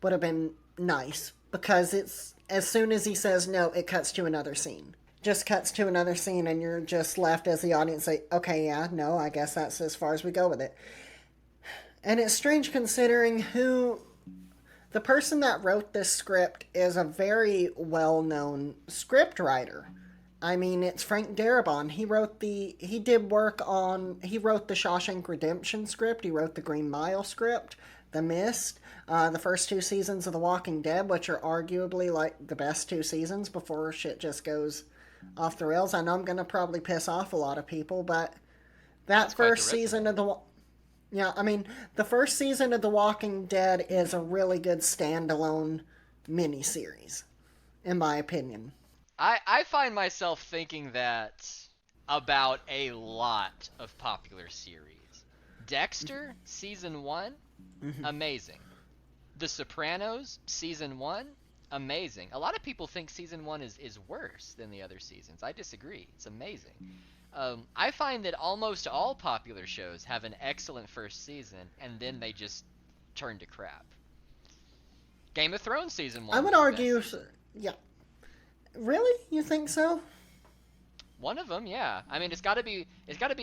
would have been nice, because it's as soon as he says no, it cuts to another scene. Just cuts to another scene, and you're just left as the audience say, okay, yeah, no, I guess that's as far as we go with it. And it's strange considering the person that wrote this script is a very well-known script writer. I mean, it's Frank Darabont. He wrote the Shawshank Redemption script. He wrote the Green Mile script, The Mist, the first 2 seasons of The Walking Dead, which are arguably like the best 2 seasons before shit just goes off the rails. I know I'm going to probably piss off a lot of people, but that first season of the first season of The Walking Dead is a really good standalone miniseries, in my opinion. I find myself thinking that about a lot of popular series. Dexter, season 1, amazing. The Sopranos, season 1, amazing. A lot of people think season 1 is worse than the other seasons. I disagree. It's amazing. I find that almost all popular shows have an excellent first season, and then they just turn to crap. Game of Thrones season 1. I would argue, yeah. Really? You think so? One of them, yeah. I mean, it's got to be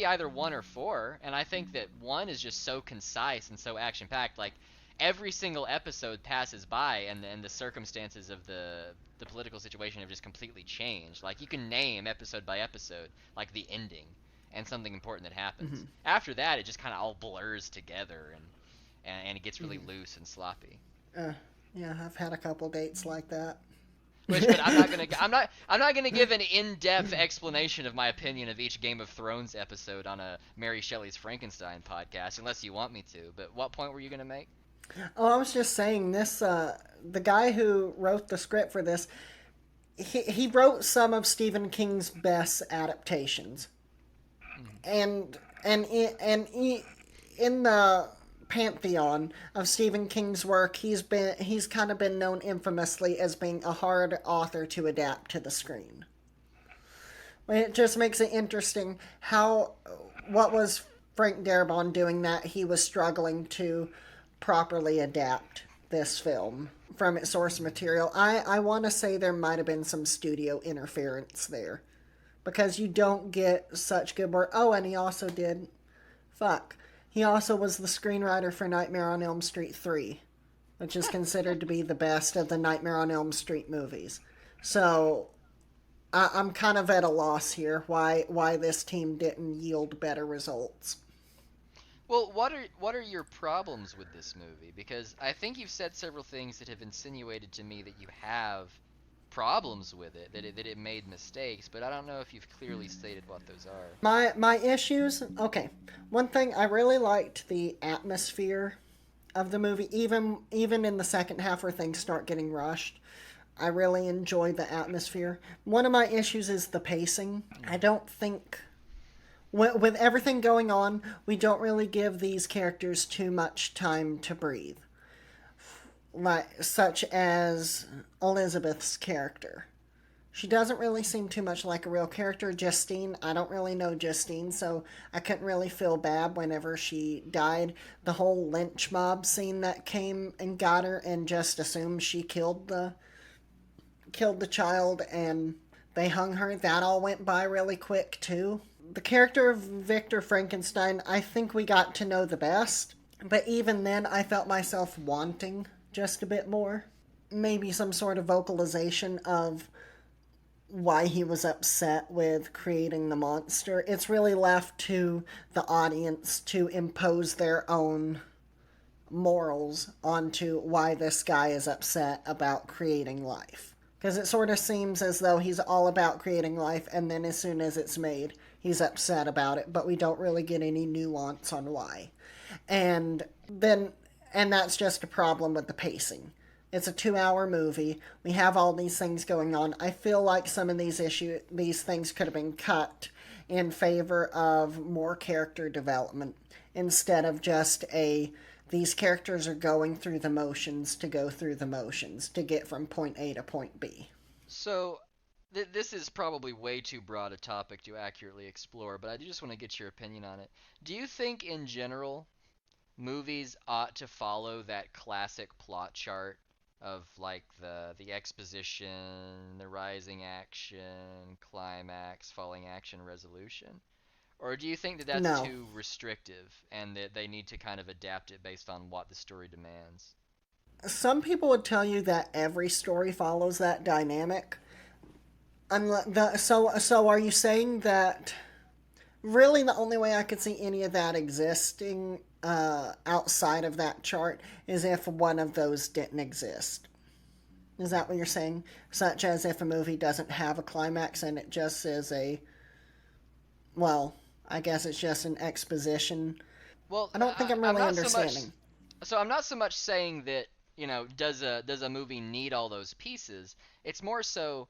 either 1 or 4, and I think that 1 is just so concise and so action-packed. Like, every single episode passes by, and the circumstances of the political situation have just completely changed. Like, you can name episode by episode, like the ending and something important that happens. After that, it just kind of all blurs together, and it gets really loose and sloppy. Yeah, I've had a couple dates like that. But I'm not gonna give an in-depth explanation of my opinion of each Game of Thrones episode on a Mary Shelley's Frankenstein podcast, unless you want me to. But what point were you gonna make? Oh, I was just saying this. The guy who wrote the script for this, he wrote some of Stephen King's best adaptations, and in the pantheon of Stephen King's work, he's kind of been known infamously as being a hard author to adapt to the screen. It just makes it interesting what was Frank Darabont doing that he was struggling to properly adapt this film from its source material. I want to say there might have been some studio interference there, because you don't get such good work. Oh, and he also he also was the screenwriter for Nightmare on Elm Street 3, which is considered to be the best of the Nightmare on Elm Street movies. So I'm kind of at a loss here why this team didn't yield better results. Well, what are your problems with this movie? Because I think you've said several things that have insinuated to me that you have problems with it, that it made mistakes, but I don't know if you've clearly stated what those are. My issues, okay. One thing, I really liked the atmosphere of the movie, even in the second half where things start getting rushed. I really enjoy the atmosphere. One of my issues is the pacing. I don't think, with everything going on, we don't really give these characters too much time to breathe. Like, such as Elizabeth's character. She doesn't really seem too much like a real character. Justine, I don't really know Justine, so I couldn't really feel bad whenever she died. The whole lynch mob scene that came and got her and just assumed she killed the child and they hung her, that all went by really quick too. The character of Victor Frankenstein, I think we got to know the best, but even then I felt myself wanting just a bit more. Maybe some sort of vocalization of why he was upset with creating the monster. It's really left to the audience to impose their own morals onto why this guy is upset about creating life. Because it sort of seems as though he's all about creating life, and then as soon as it's made, he's upset about it, but we don't really get any nuance on why. And that's just a problem with the pacing. It's a 2-hour movie. We have all these things going on. I feel like some of these things could have been cut in favor of more character development instead of just these characters are going through the motions to go through the motions to get from point A to point B. So, this is probably way too broad a topic to accurately explore, but I do just want to get your opinion on it. Do you think, in general, movies ought to follow that classic plot chart of like the exposition, the rising action, climax, falling action, resolution? Or do you think that that's No. too restrictive and that they need to kind of adapt it based on what the story demands? Some people would tell you that every story follows that dynamic. So are you saying that really the only way I could see any of that existing outside of that chart is if one of those didn't exist? Is that what you're saying? Such as if a movie doesn't have a climax and it just is I guess it's just an exposition. Well, I don't think I'm I'm really not so much. understanding. So I'm not so much saying that, does a movie need all those pieces? It's more so,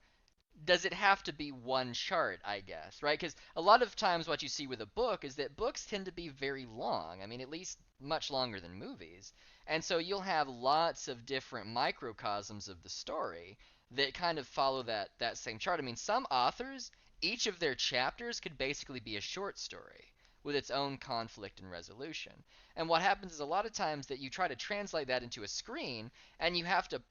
does it have to be one chart, I guess, right? Because a lot of times what you see with a book is that books tend to be very long. I mean, at least much longer than movies. And so you'll have lots of different microcosms of the story that kind of follow that same chart. I mean, some authors, each of their chapters could basically be a short story with its own conflict and resolution. And what happens is a lot of times that you try to translate that into a screen and you have to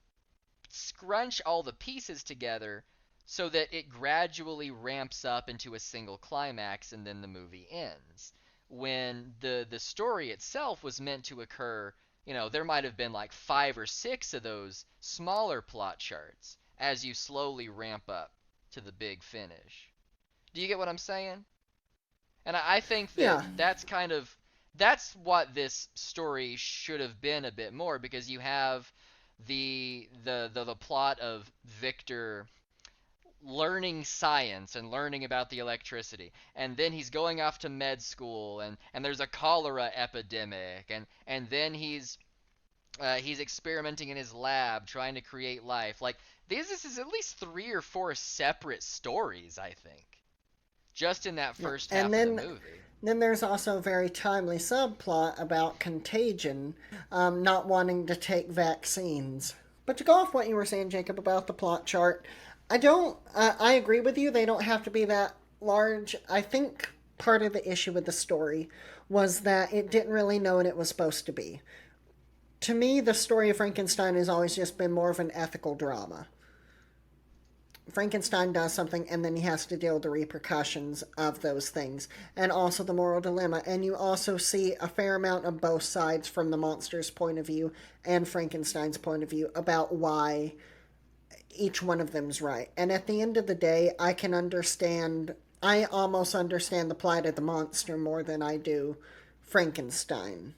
scrunch all the pieces together so that it gradually ramps up into a single climax and then the movie ends. When the story itself was meant to occur, there might have been like 5 or 6 of those smaller plot charts as you slowly ramp up to the big finish. Do you get what I'm saying? And I think that Yeah. that's what this story should have been a bit more, because you have the plot of Victor learning science and learning about the electricity, and then he's going off to med school, and there's a cholera epidemic, and then he's experimenting in his lab trying to create life. Like, this is at least 3 or 4 separate stories, I think, just in that first half And of the then movie. Then there's also a very timely subplot about contagion, not wanting to take vaccines. But to go off what you were saying, Jacob, about the plot chart, I agree with you. They don't have to be that large. I think part of the issue with the story was that it didn't really know what it was supposed to be. To me, the story of Frankenstein has always just been more of an ethical drama. Frankenstein does something and then he has to deal with the repercussions of those things and also the moral dilemma. And you also see a fair amount of both sides from the monster's point of view and Frankenstein's point of view about why each one of them's right. And at the end of the day, I almost understand the plight of the monster more than I do Frankenstein.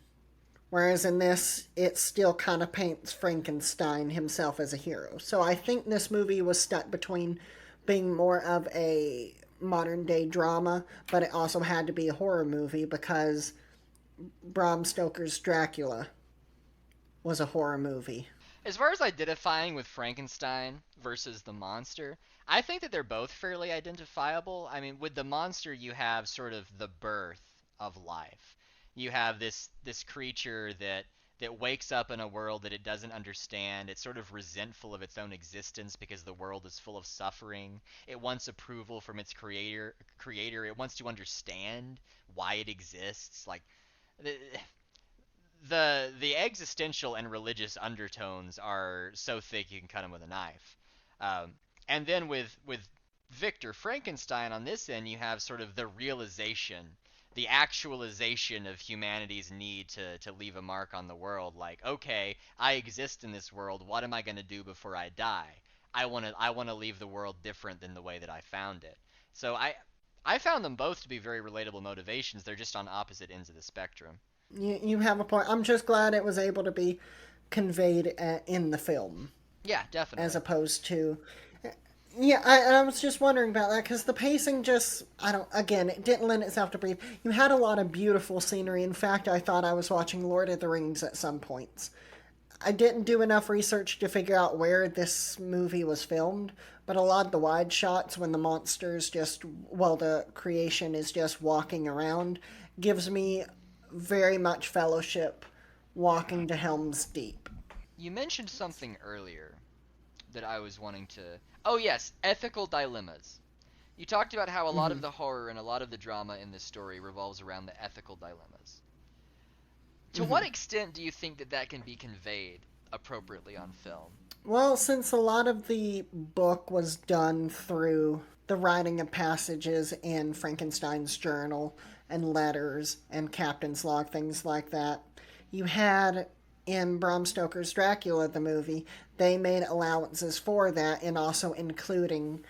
Whereas in this, it still kind of paints Frankenstein himself as a hero. So I think this movie was stuck between being more of a modern day drama, but it also had to be a horror movie because Bram Stoker's Dracula was a horror movie. As far as identifying with Frankenstein versus the monster, I think that they're both fairly identifiable. I mean, with the monster, you have sort of the birth of life. You have this creature that wakes up in a world that it doesn't understand. It's sort of resentful of its own existence because the world is full of suffering. It wants approval from its creator. It wants to understand why it exists. Like the existential and religious undertones are so thick you can cut them with a knife. Um, and then with Victor Frankenstein on this end, you have sort of the realization, the actualization of humanity's need to leave a mark on the world. Like, okay, I exist in this world. What am I going to do before I die? I want to leave the world different than the way that I found it. So I found them both to be very relatable motivations. They're just on opposite ends of the spectrum. You have a point. I'm just glad it was able to be conveyed in the film. Yeah, definitely. As opposed to... Yeah, I was just wondering about that, because the pacing just... Again, it didn't lend itself to breathe. You had a lot of beautiful scenery. In fact, I thought I was watching Lord of the Rings at some points. I didn't do enough research to figure out where this movie was filmed, but a lot of the wide shots when the monsters the creation is just walking around, gives me very much Fellowship walking to Helm's Deep. You mentioned something earlier that I was wanting to... Oh yes, ethical dilemmas. You talked about how a lot of the horror and a lot of the drama in this story revolves around the ethical dilemmas. To what extent do you think that can be conveyed appropriately on film? Well, since a lot of the book was done through the writing of passages in Frankenstein's journal and letters and captain's log, things like that, you had in Bram Stoker's Dracula, the movie, they made allowances for that, and also including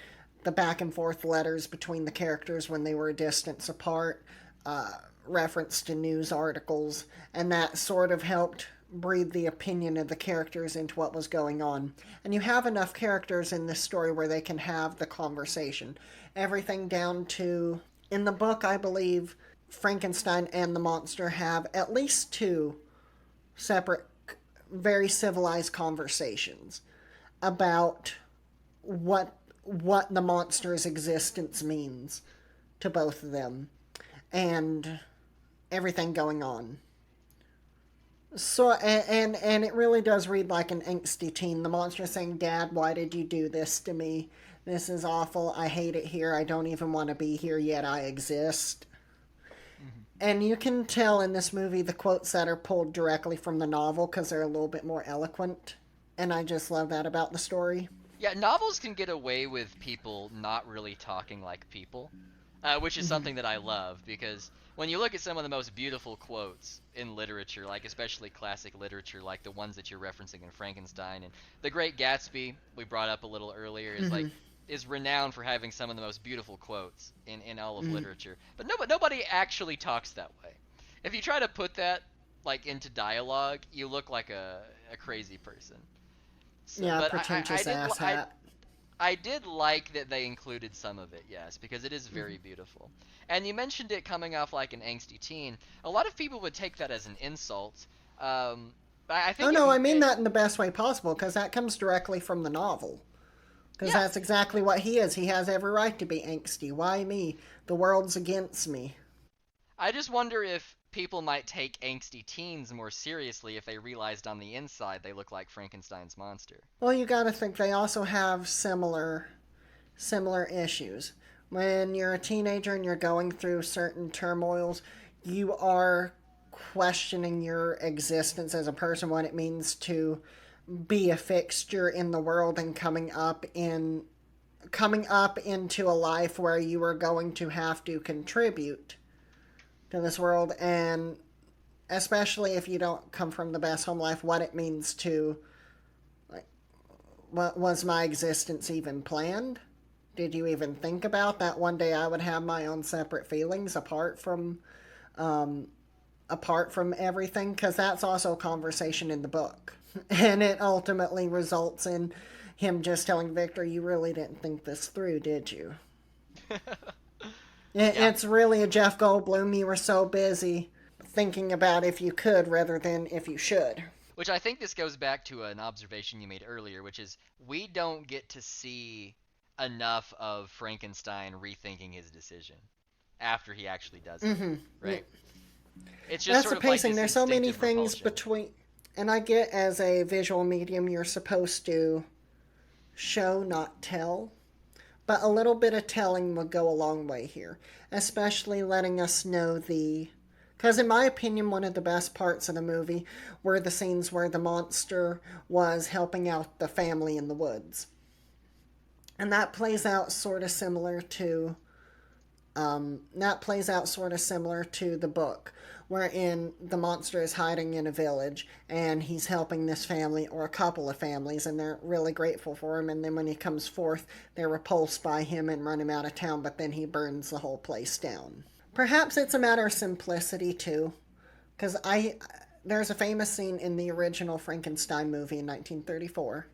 the back and forth letters between the characters when they were a distance apart, reference to news articles, and that sort of helped breathe the opinion of the characters into what was going on. And you have enough characters in this story where they can have the conversation. Everything down to, in the book, I believe, Frankenstein and the monster have at least two separate, very civilized conversations about what the monster's existence means to both of them and everything going on. So, and it really does read like an angsty teen. The monster saying, "Dad, why did you do this to me? This is awful. I hate it here. I don't even want to be here, yet I exist." And you can tell in this movie the quotes that are pulled directly from the novel because they're a little bit more eloquent. And I just love that about the story. Yeah, novels can get away with people not really talking like people, which is something that I love, because when you look at some of the most beautiful quotes in literature, like especially classic literature, like the ones that you're referencing in Frankenstein, and The Great Gatsby, we brought up a little earlier, is renowned for having some of the most beautiful quotes in all of literature. But nobody actually talks that way. If you try to put that like into dialogue, you look like a crazy person. So, Yeah, but pretentious asshat. I did like that they included some of it, yes, because it is very beautiful. And you mentioned it coming off like an angsty teen. A lot of people would take that as an insult. I think. Oh no, I mean that in the best way possible, because that comes directly from the novel. Because that's exactly what he is. He has every right to be angsty. Why me? The world's against me. I just wonder if people might take angsty teens more seriously if they realized on the inside they look like Frankenstein's monster. Well, you gotta think they also have similar issues. When you're a teenager and you're going through certain turmoils, you are questioning your existence as a person, what it means to be a fixture in the world, and coming up into a life where you are going to have to contribute to this world, and especially if you don't come from the best home life, what it means to, like, what was my existence even planned? Did you even think about that one day I would have my own separate feelings apart from everything? Because that's also a conversation in the book. And it ultimately results in him just telling Victor, "You really didn't think this through, did you?" It's really a Jeff Goldblum, "You were so busy thinking about if you could rather than if you should." Which I think this goes back to an observation you made earlier, which is we don't get to see enough of Frankenstein rethinking his decision after he actually does it, right? It's just That's sort the of like pacing. this There's so many instinctive things repulsion. between, and I get as a visual medium, you're supposed to show, not tell. But a little bit of telling would go a long way here, especially letting us know because in my opinion, one of the best parts of the movie were the scenes where the monster was helping out the family in the woods. And that plays out sort of similar to the book, wherein the monster is hiding in a village and he's helping this family or a couple of families, and they're really grateful for him. And then when he comes forth, they're repulsed by him and run him out of town, but then he burns the whole place down. Perhaps it's a matter of simplicity too, because there's a famous scene in the original Frankenstein movie in 1934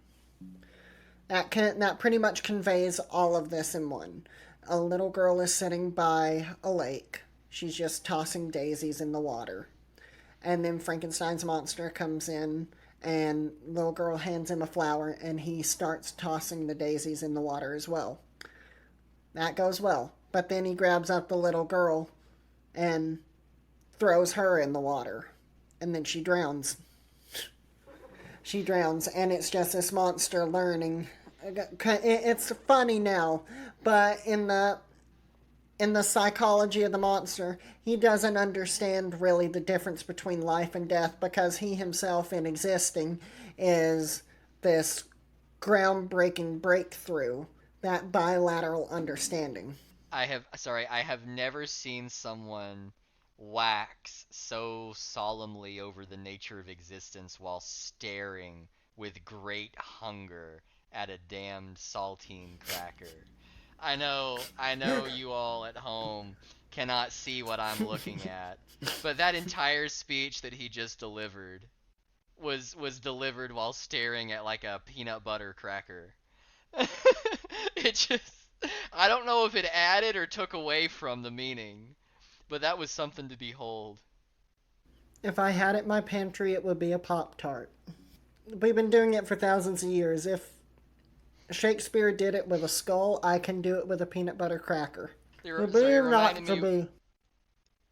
that pretty much conveys all of this in one. A little girl is sitting by a lake. She's just tossing daisies in the water. And then Frankenstein's monster comes in, and little girl hands him a flower, and he starts tossing the daisies in the water as well. That goes well. But then he grabs up the little girl and throws her in the water. And then she drowns. She drowns, and it's just this monster learning. It's funny now, but in the psychology of the monster, he doesn't understand really the difference between life and death, because he himself in existing is this groundbreaking breakthrough, that bilateral understanding. I have never seen someone wax so solemnly over the nature of existence while staring with great hunger at a damned saltine cracker. I know you all at home cannot see what I'm looking at, but that entire speech that he just delivered was delivered while staring at like a peanut butter cracker. It just I don't know if it added or took away from the meaning, but that was something to behold. If I had it in my pantry, it would be a Pop-Tart. We've been doing it for thousands of years. If Shakespeare did it with a skull, I can do it with a peanut butter cracker. It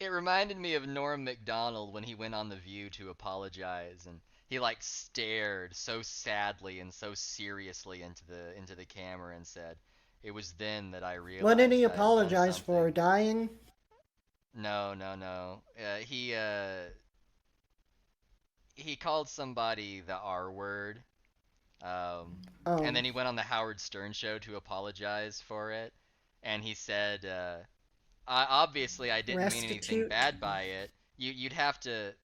reminded me of Norm Macdonald when he went on The View to apologize, and he like stared so sadly and so seriously into the camera and said, "It was then that I What did realized he I had done apologize for? something." Dying? No, no, no. He called somebody the R word. And Oh, then he went on the Howard Stern show to apologize for it, and he said, obviously I didn't mean anything restitute? bad by it. You'd have to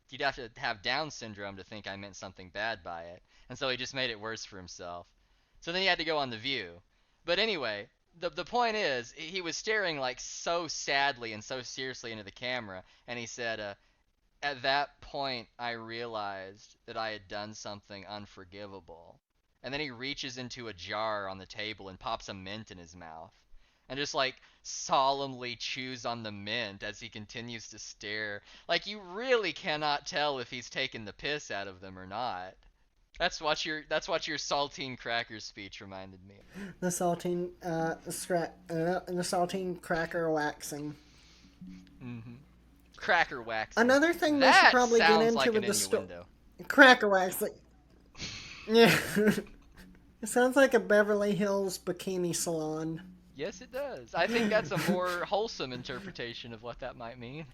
have Down syndrome to think I meant something bad by it, and so he just made it worse for himself. So then he had to go on The View. But anyway, the point is, he was staring like so sadly and so seriously into the camera, and he said, at that point, I realized that I had done something unforgivable. And then he reaches into a jar on the table and pops a mint in his mouth. And just like solemnly chews on the mint as he continues to stare. Like you really cannot tell if he's taking the piss out of them or not. That's what your saltine cracker speech reminded me of. The saltine cracker waxing. Cracker waxing. Another thing we should That probably get sounds into like with an the story. innuendo. Cracker waxing. Yeah. It sounds like a Beverly Hills bikini salon. Yes, it does. I think that's a more wholesome interpretation of what that might mean.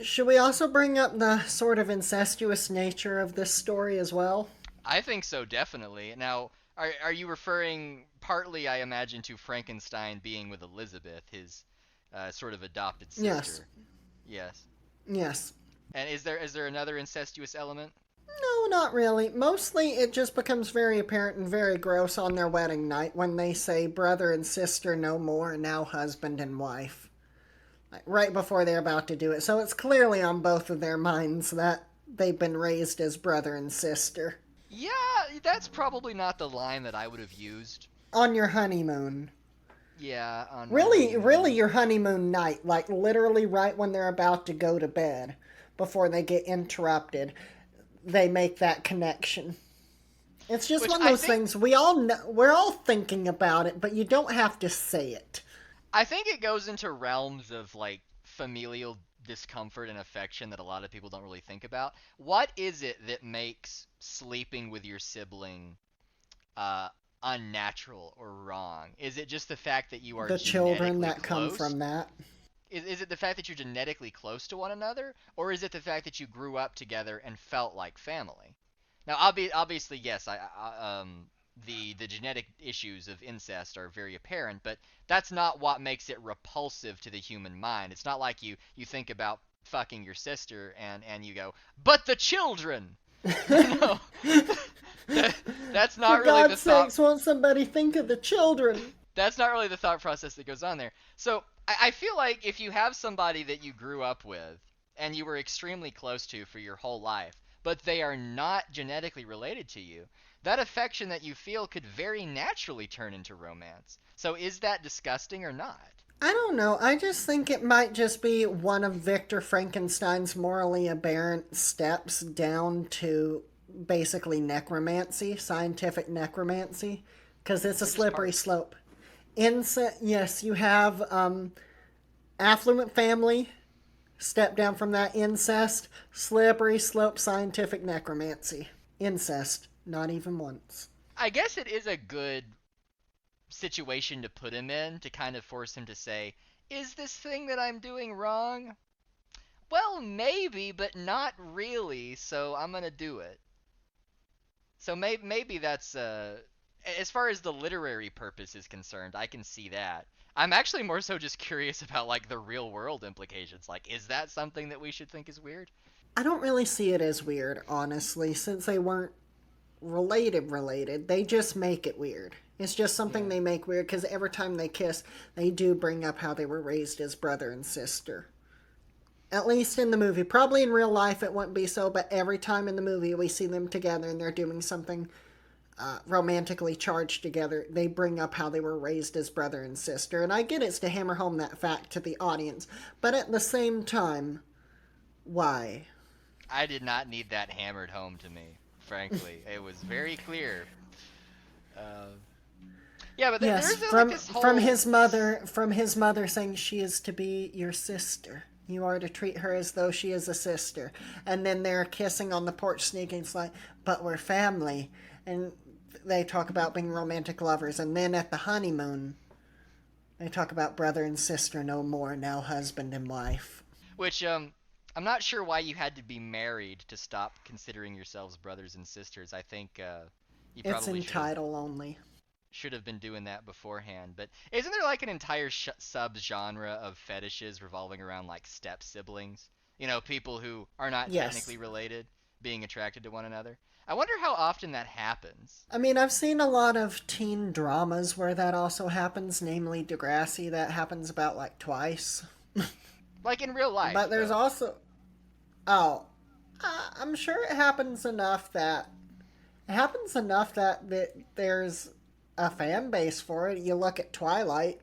Should we also bring up the sort of incestuous nature of this story as well? I think so, definitely. Now, are you referring partly, I imagine, to Frankenstein being with Elizabeth, his sort of adopted Yes. sister? Yes. Yes. And is there another incestuous element? No, not really. Mostly it just becomes very apparent and very gross on their wedding night when they say brother and sister no more, now husband and wife. Like, right before they're about to do it. So it's clearly on both of their minds that they've been raised as brother and sister. Yeah, that's probably not the line that I would have used. On your honeymoon. Yeah, on my Really, honeymoon. really your honeymoon night. Like literally right when they're about to go to bed. Before they get interrupted. they make that connection. It's just Which one of I those think- things we all know, we're all thinking about it, but you don't have to say it. I think it goes into realms of like familial discomfort and affection that a lot of people don't really think about. What is it that makes sleeping with your sibling uh, unnatural or wrong? Is it just the fact that you are The children genetically that come close? from that. Is it the fact that you're genetically close to one another, or is it the fact that you grew up together and felt like family? Now, obviously, yes, the genetic issues of incest are very apparent, but that's not what makes it repulsive to the human mind. It's not like you think about fucking your sister and you go, but the children. No, that's not For really the God's thought. sakes, won't somebody think of the children? That's not really the thought process that goes on there. So I feel like if you have somebody that you grew up with and you were extremely close to for your whole life, but they are not genetically related to you, that affection that you feel could very naturally turn into romance. So is that disgusting or not? I don't know. I just think it might just be one of Victor Frankenstein's morally aberrant steps down to basically necromancy, scientific necromancy, because it's a slippery slope. Yes, you have affluent family, step down from that incest, slippery slope, scientific necromancy. Incest, not even once. I guess it is a good situation to put him in to kind of force him to say, is this thing that I'm doing wrong? Well, maybe, but not really, so I'm gonna do it. So maybe that's as far as the literary purpose is concerned, I can see that. I'm actually more so just curious about like the real world implications. Like, is that something that we should think is weird? I don't really see it as weird, honestly, since they weren't related. They just make it weird. It's just something they make weird because every time they kiss, they do bring up how they were raised as brother and sister. At least in the movie. Probably in real life it wouldn't be so, but every time in the movie we see them together and they're doing something romantically charged together, they bring up how they were raised as brother and sister. And I get it's to hammer home that fact to the audience, but at the same time, why? I did not need that hammered home to me, frankly. It was very clear. Yeah, but Yes, there's from like this whole... from his mother saying she is to be your sister. You are to treat her as though she is a sister. And then they're kissing on the porch, sneaking. It's like, but we're family. And they talk about being romantic lovers. And then at the honeymoon, they talk about brother and sister no more, now husband and wife. Which, I'm not sure why you had to be married to stop considering yourselves brothers and sisters. I think you It's probably in title only. should have been doing that beforehand. But isn't there like an entire sub-genre of fetishes revolving around like step siblings? You know, people who are not Yes. technically related being attracted to one another. I wonder how often that happens. I mean, I've seen a lot of teen dramas where that also happens, namely Degrassi. That happens about like twice. Like in real life. But there's though. also... I'm sure it happens enough that... there's a fan base for it. You look at Twilight.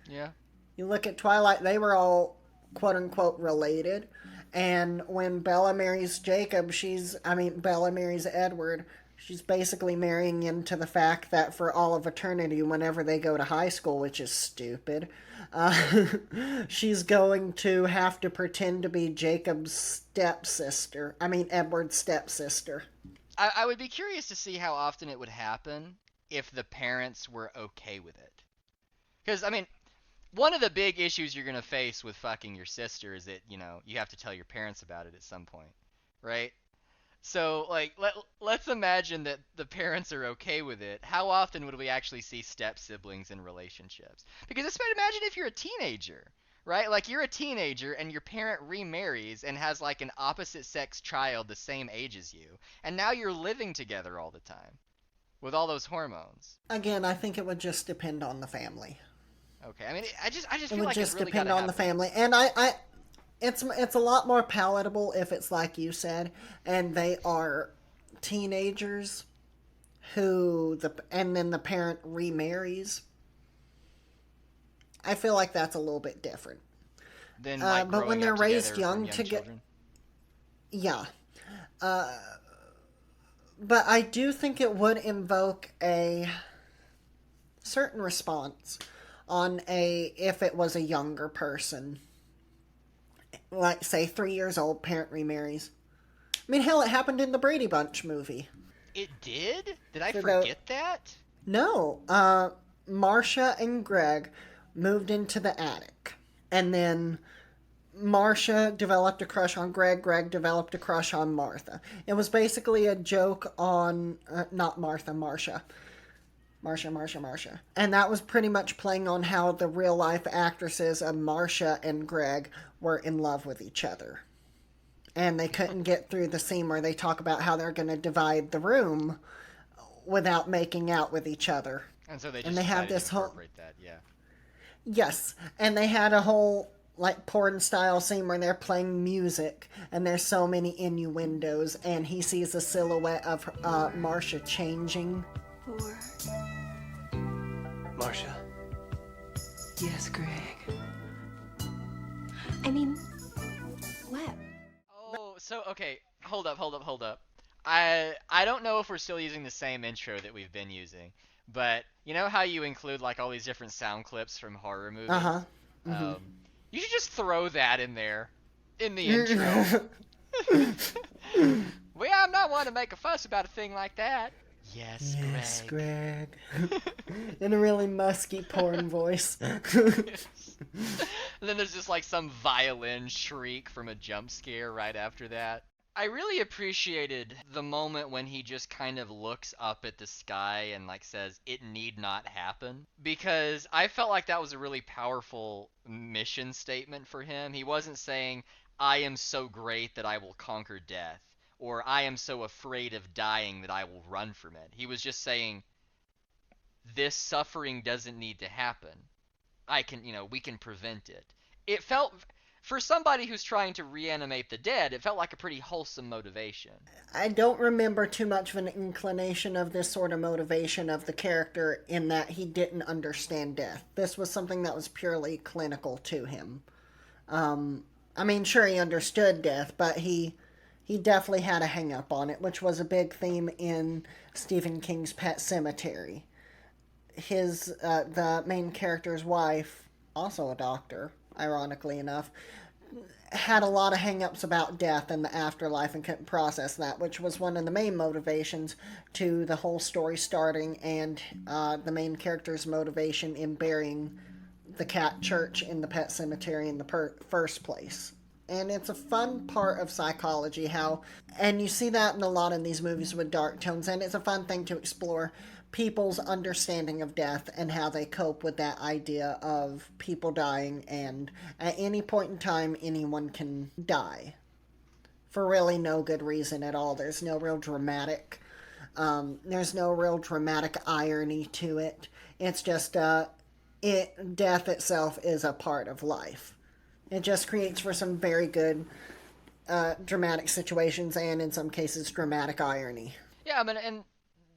Yeah. You look at Twilight, they were all quote-unquote related. And when Bella marries Jacob, Bella marries Edward, she's basically marrying into the fact that for all of eternity, whenever they go to high school, which is stupid, she's going to have to pretend to be Edward's stepsister. I would be curious to see how often it would happen if the parents were okay with it. Because, I mean, one of the big issues you're going to face with fucking your sister is that, you know, you have to tell your parents about it at some point, right? So, like, let's imagine that the parents are okay with it. How often would we actually see step-siblings in relationships? Because imagine if you're a teenager, right? Like, you're a teenager and your parent remarries and has, like, an opposite-sex child the same age as you. And now you're living together all the time with all those hormones. Again, I think it would just depend on the family. Okay, I mean, I just It feel would like just it's really depend gotta on the happen. family. And it's a lot more palatable if it's like you said, and they are teenagers and then the parent remarries. I feel like that's a little bit different. Then, like, but when growing they're up raised together young from to get, children. yeah. But I do think it would invoke a certain response on a if it was a younger person, like say 3 years old, parent remarries. I mean, hell, it happened in the Brady Bunch movie. It did? Did I For the forget that? no, Marcia and Greg moved into the attic, and then Marcia developed a crush on Greg. Greg developed a crush on Martha. It was basically a joke on not Martha, Marcia. Marcia. And that was pretty much playing on how the real life actresses of Marcia and Greg were in love with each other. And they couldn't get through the scene where they talk about how they're going to divide the room without making out with each other. And so they just And they have decided this to whole incorporate that, yeah. yes, and they had a whole like porn style scene where they're playing music and there's so many innuendos and he sees a silhouette of Marcia changing. Or, Marcia. yes, Greg. I mean, what? Oh, so okay, hold up. I don't know if we're still using the same intro that we've been using, but you know how you include like all these different sound clips from horror movies? Uh-huh. You should just throw that in there, in the intro. Well, I'm not one to make a fuss about a thing like that. Yes, Yes, Greg. Greg. In a really musky porn voice. And then there's just like some violin shriek from a jump scare right after that. I really appreciated the moment when he just kind of looks up at the sky and like says, "It need not happen." Because I felt like that was a really powerful mission statement for him. He wasn't saying, "I am so great that I will conquer death," or "I am so afraid of dying that I will run from it." He was just saying, "This suffering doesn't need to happen. We can prevent it." It felt, for somebody who's trying to reanimate the dead, it felt like a pretty wholesome motivation. I don't remember too much of an inclination of this sort of motivation of the character in that he didn't understand death. This was something that was purely clinical to him. I mean, sure, he understood death, but he definitely had a hang up on it, which was a big theme in Stephen King's Pet Sematary. The main character's wife, also a doctor, ironically enough, had a lot of hang-ups about death and the afterlife and couldn't process that, which was one of the main motivations to the whole story starting and the main character's motivation in burying the cat church in the pet cemetery in the first place. And it's a fun part of psychology and you see that in a lot of these movies with dark tones, and it's a fun thing to explore people's understanding of death and how they cope with that idea of people dying, and at any point in time anyone can die for really no good reason at all. There's no real dramatic irony to it. It's just death itself is a part of life. It just creates for some very good dramatic situations and in some cases dramatic irony. Yeah, I mean, and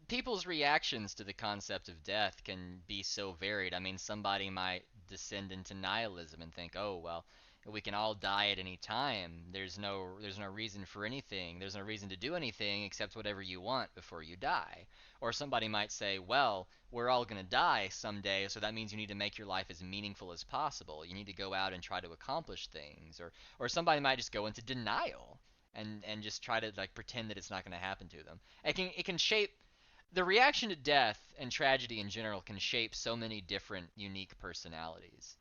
people's reactions to the concept of death can be so varied. I mean, somebody might descend into nihilism and think, "Oh, well, we can all die at any time. There's no reason for anything. There's no reason to do anything except whatever you want before you die." Or somebody might say, "Well, we're all going to die someday, so that means you need to make your life as meaningful as possible. You need to go out and try to accomplish things." Or somebody might just go into denial and just try to like pretend that it's not going to happen to them. It can shape the reaction to death and tragedy in general can shape so many different unique personalities.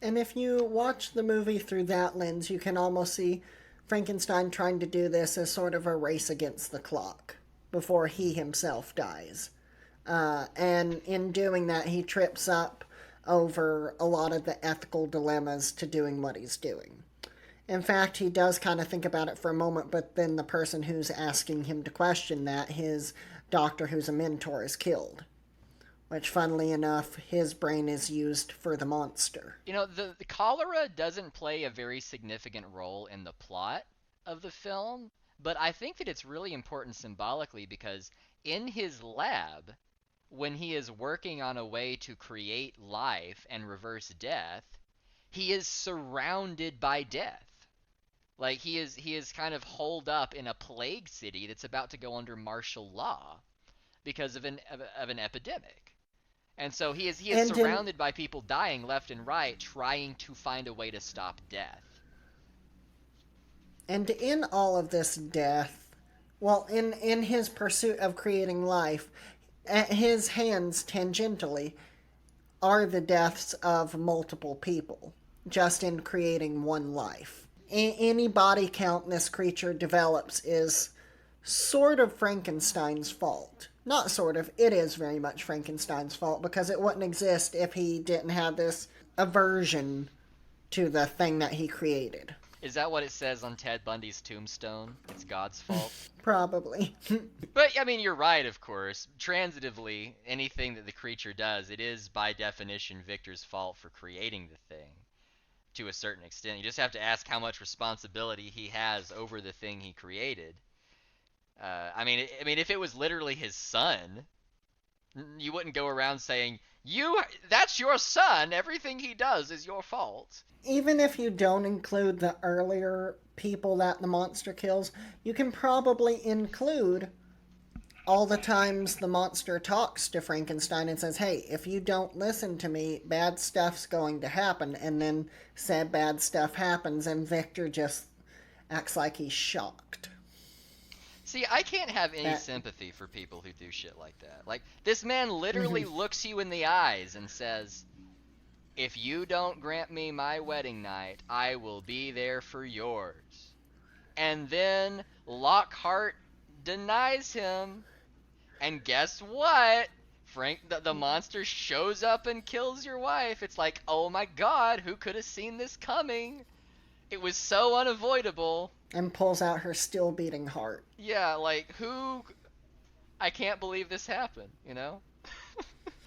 And if you watch the movie through that lens, you can almost see Frankenstein trying to do this as sort of a race against the clock before he himself dies. And in doing that, he trips up over a lot of the ethical dilemmas to doing what he's doing. In fact, he does kind of think about it for a moment, but then the person who's asking him to question that, his doctor who's a mentor, is killed. Which, funnily enough, his brain is used for the monster. You know, the cholera doesn't play a very significant role in the plot of the film, but I think that it's really important symbolically because in his lab, when he is working on a way to create life and reverse death, he is surrounded by death. Like he is kind of holed up in a plague city that's about to go under martial law because of an epidemic. And so he is And in surrounded by people dying left and right trying to find a way to stop death. and in all of this death, well, in his pursuit of creating life, at his hands tangentially are the deaths of multiple people, just in creating one life. Any body count this creature develops is sort of Frankenstein's fault. Not sort of, it is very much Frankenstein's fault, because it wouldn't exist if he didn't have this aversion to the thing that he created. Is that what it says on Ted Bundy's tombstone? It's God's fault? Probably. But, I mean, you're right, of course. Transitively, anything that the creature does, it is, by definition, Victor's fault for creating the thing, to a certain extent. You just have to ask how much responsibility he has over the thing he created. I mean, if it was literally his son, you wouldn't go around saying, that's your son, everything he does is your fault. Even if you don't include the earlier people that the monster kills, you can probably include all the times the monster talks to Frankenstein and says, hey, if you don't listen to me, bad stuff's going to happen. And then said bad stuff happens and Victor just acts like he's shocked. See, I can't have any sympathy for people who do shit like that. Like, this man literally looks you in the eyes and says, if you don't grant me my wedding night, I will be there for yours. And then Lockhart denies him. And guess what? The monster shows up and kills your wife. It's like, oh my god, who could have seen this coming? It was so unavoidable. And pulls out her still beating heart. Yeah, like, I can't believe this happened, you know?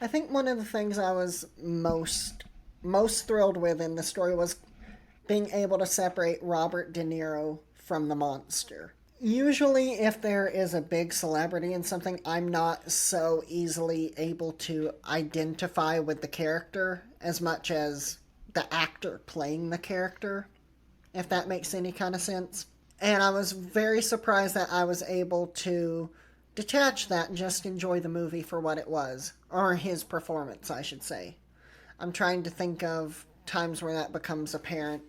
I think one of the things I was most thrilled with in the story was being able to separate Robert De Niro from the monster. Usually, if there is a big celebrity in something, I'm not so easily able to identify with the character as much as the actor playing the character, if that makes any kind of sense. And I was very surprised that I was able to detach that and just enjoy the movie for what it was. Or his performance, I should say. I'm trying to think of times where that becomes apparent.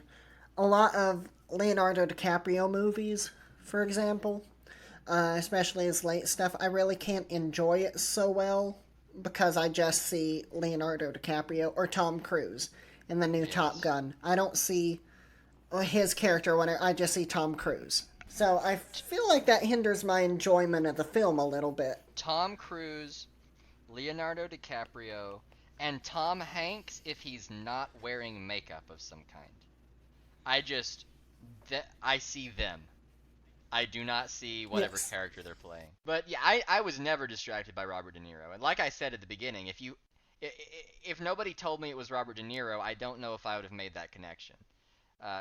A lot of Leonardo DiCaprio movies, for example, especially his late stuff, I really can't enjoy it so well because I just see Leonardo DiCaprio or Tom Cruise in the new Top Gun. I don't see his character when I just see Tom Cruise. So I feel like that hinders my enjoyment of the film a little bit. Tom Cruise, Leonardo DiCaprio, and Tom Hanks if he's not wearing makeup of some kind. I see them. I do not see whatever character they're playing. But yeah, I was never distracted by Robert De Niro. And like I said at the beginning, if nobody told me it was Robert De Niro, I don't know if I would have made that connection.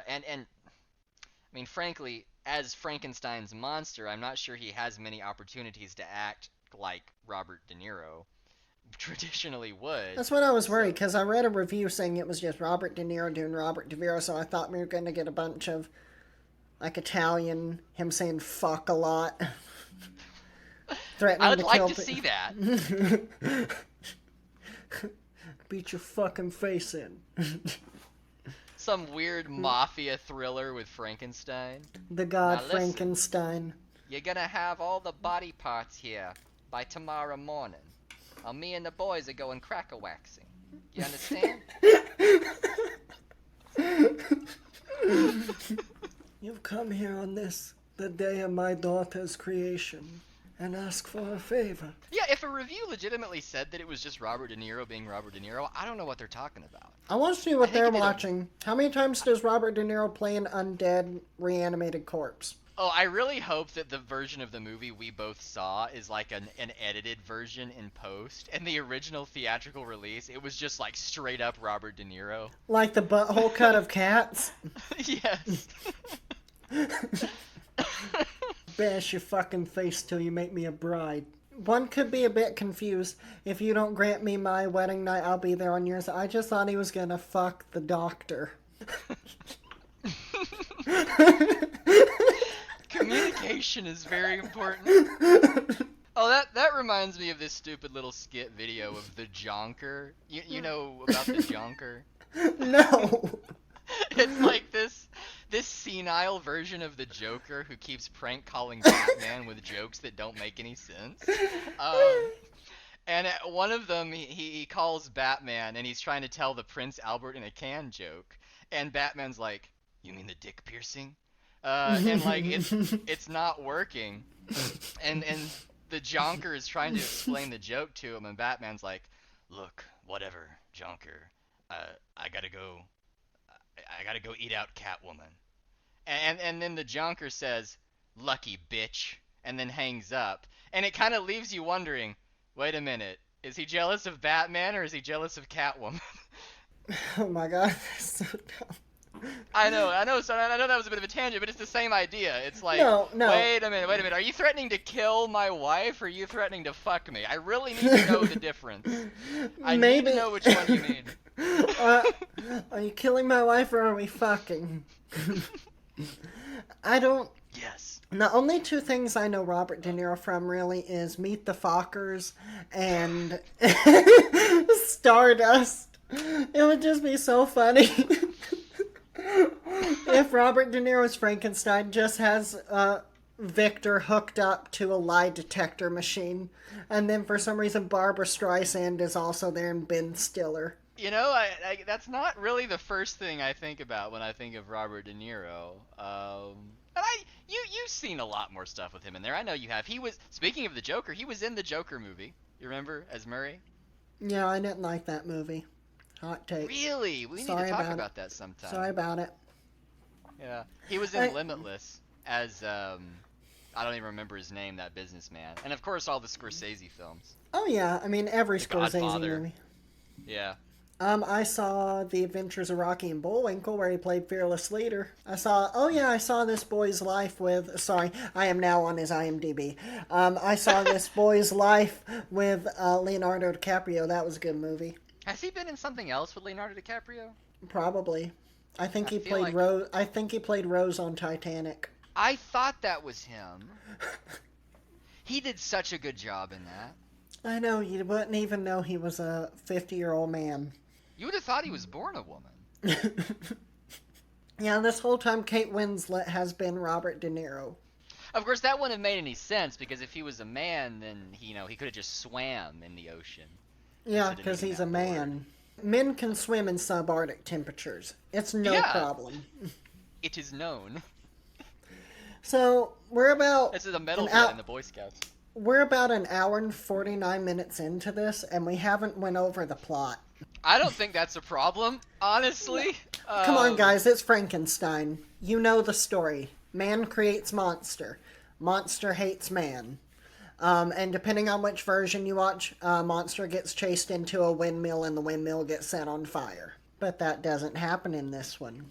And I mean, frankly, as Frankenstein's monster, I'm not sure he has many opportunities to act like Robert De Niro traditionally would. That's what I was worried, because I read a review saying it was just Robert De Niro doing Robert De Niro, so I thought we were going to get a bunch of, like, Italian, him saying fuck a lot. Threatening I would to like kill to see that. Beat your fucking face in. Some weird mafia thriller with Frankenstein. The god Now listen, Frankenstein. You're gonna have all the body parts here by tomorrow morning. Or me and the boys are going cracker waxing. You understand? You've come here on this, the day of my daughter's creation, and ask for a favor. Yeah, if a review legitimately said that it was just Robert De Niro being Robert De Niro, I don't know what they're talking about. I want to see what I think they're it did watching. How many times does Robert De Niro play an undead, reanimated corpse? Oh, I really hope that the version of the movie we both saw is like an edited version in post, and the original theatrical release, it was just like straight up Robert De Niro. Like the butthole cut of Cats? Yes. Bash your fucking face till you make me a bride. One could be a bit confused. If you don't grant me my wedding night, I'll be there on yours. I just thought he was gonna fuck the doctor. Communication is very important. Oh, that reminds me of this stupid little skit video of the Jonker. You know about the Jonker? No. It's like this senile version of the Joker who keeps prank calling Batman with jokes that don't make any sense. And at one of them, he calls Batman and he's trying to tell the Prince Albert in a can joke, and Batman's like, "You mean the dick piercing?" And like it's not working, and the Jonker is trying to explain the joke to him, and Batman's like, "Look, whatever, Jonker, I gotta go eat out Catwoman." And then the Jonker says, "Lucky bitch," and then hangs up. And it kind of leaves you wondering, wait a minute, is he jealous of Batman or is he jealous of Catwoman? Oh my god, that's so dumb. I know, so I know that was a bit of a tangent, but it's the same idea. It's like, No. wait a minute, are you threatening to kill my wife, or are you threatening to fuck me? I really need to know the difference. I need to know which one you mean. Are you killing my wife or are we fucking? I don't... Yes. The only two things I know Robert De Niro from really is Meet the Fockers and Stardust. It would just be so funny if Robert De Niro's Frankenstein just has Victor hooked up to a lie detector machine, and then for some reason Barbara Streisand is also there and Ben Stiller. You know, I that's not really the first thing I think about when I think of Robert De Niro. But you've seen a lot more stuff with him in there. I know you have. Speaking of the Joker, he was in the Joker movie. You remember, as Murray? Yeah, I didn't like that movie. Hot take. Really? We need to talk about that sometime. Sorry about it. Yeah. He was in Limitless as, I don't even remember his name, that businessman. And of course all the Scorsese films. Oh yeah, I mean every Scorsese Godfather. movie. Yeah. I saw The Adventures of Rocky and Bullwinkle where he played Fearless Leader. I saw This Boy's Life with, sorry, I am now on his IMDb. I saw This Boy's Life with Leonardo DiCaprio. That was a good movie. Has he been in something else with Leonardo DiCaprio? Probably. I think he played like... I think he played Rose on Titanic. I thought that was him. He did such a good job in that. I know, you wouldn't even know he was a 50-year-old man. You would have thought he was born a woman. Yeah, this whole time Kate Winslet has been Robert De Niro. Of course, that wouldn't have made any sense, because if he was a man, then, he could have just swam in the ocean. Yeah, because he's a man. Men can swim in subarctic temperatures. It's no problem. It is known. So, we're about... This is a medal bit in the Boy Scouts. We're about an hour and 49 minutes into this, and we haven't went over the plot. I don't think that's a problem, honestly. Come on, guys, it's Frankenstein. You know the story. Man creates monster. Monster hates man. And depending on which version you watch, monster gets chased into a windmill and the windmill gets set on fire. But that doesn't happen in this one.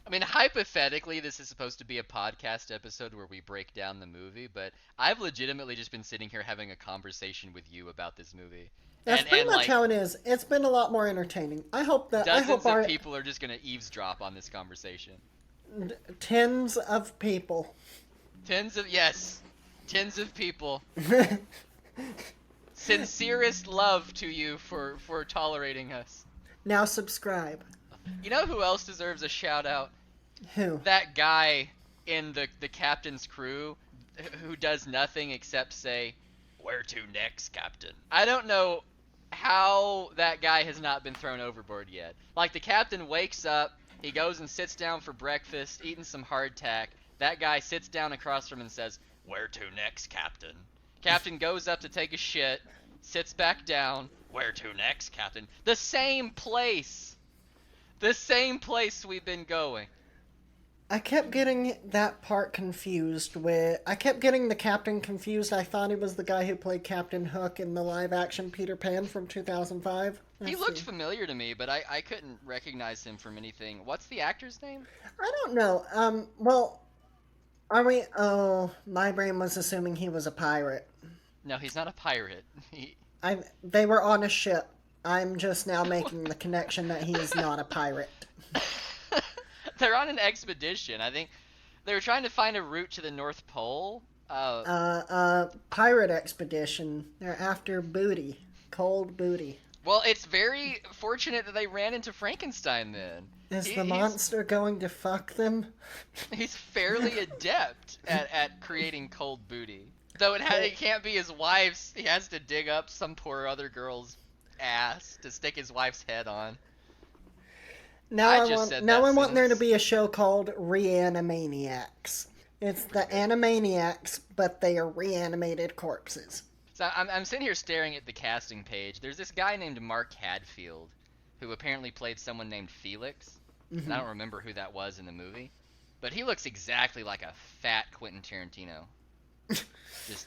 I mean, hypothetically, this is supposed to be a podcast episode where we break down the movie, but I've legitimately just been sitting here having a conversation with you about this movie. That's pretty much how it is. It's been a lot more entertaining. I hope that... Dozens of people are just going to eavesdrop on this conversation. Tens of people. Tens of people. Sincerest love to you for tolerating us. Now subscribe. You know who else deserves a shout out? Who? That guy in the captain's crew who does nothing except say, "Where to next, Captain?" I don't know how that guy has not been thrown overboard yet. Like, the captain wakes up, he goes and sits down for breakfast, eating some hardtack. That guy sits down across from him and says, "Where to next, Captain?" Captain goes up to take a shit, sits back down. "Where to next, Captain?" The same place we've been going. I kept getting that part confused with... I kept getting the captain confused. I thought he was the guy who played Captain Hook in the live-action Peter Pan from 2005. He looked familiar to me, but I couldn't recognize him from anything. What's the actor's name? I don't know. Well, are we... Oh, my brain was assuming he was a pirate. No, he's not a pirate. They were on a ship. I'm just now making the connection that he's not a pirate. They're on an expedition. I think they were trying to find a route to the North Pole. Pirate expedition. They're after booty. Cold booty. Well, it's very fortunate that they ran into Frankenstein then. Is the monster going to fuck them? He's fairly adept at creating cold booty. Though it can't be his wife's. He has to dig up some poor other girl's ass to stick his wife's head on. Now I want there to be a show called Reanimaniacs. It's the Animaniacs, but they are reanimated corpses. So I'm sitting here staring at the casting page. There's this guy named Mark Hadfield, who apparently played someone named Felix. And I don't remember who that was in the movie. But he looks exactly like a fat Quentin Tarantino.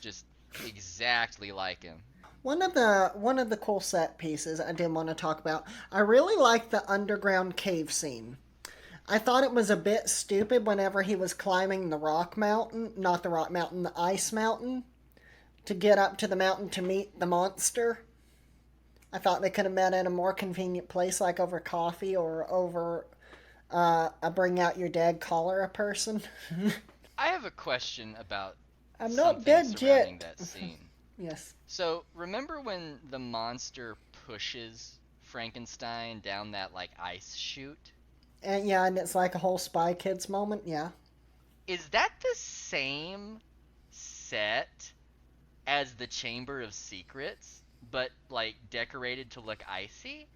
just exactly like him. One of the cool set pieces I did want to talk about, I really like the underground cave scene. I thought it was a bit stupid whenever he was climbing the ice mountain, to get up to the mountain to meet the monster. I thought they could have met at a more convenient place, like over coffee or over a bring out your dead cholera person. I have a question about I'm something not dead surrounding yet. that scene. Yes. So, remember when the monster pushes Frankenstein down that, like, ice chute? And it's like a whole Spy Kids moment, yeah. Is that the same set as the Chamber of Secrets, but, like, decorated to look icy?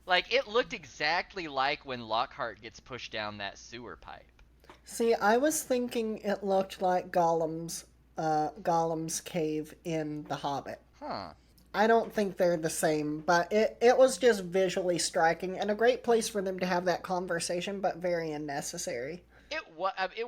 Like, it looked exactly like when Lockhart gets pushed down that sewer pipe. See, I was thinking it looked like Gollum's cave in The Hobbit. Huh. I don't think they're the same, but it was just visually striking and a great place for them to have that conversation, but very unnecessary. It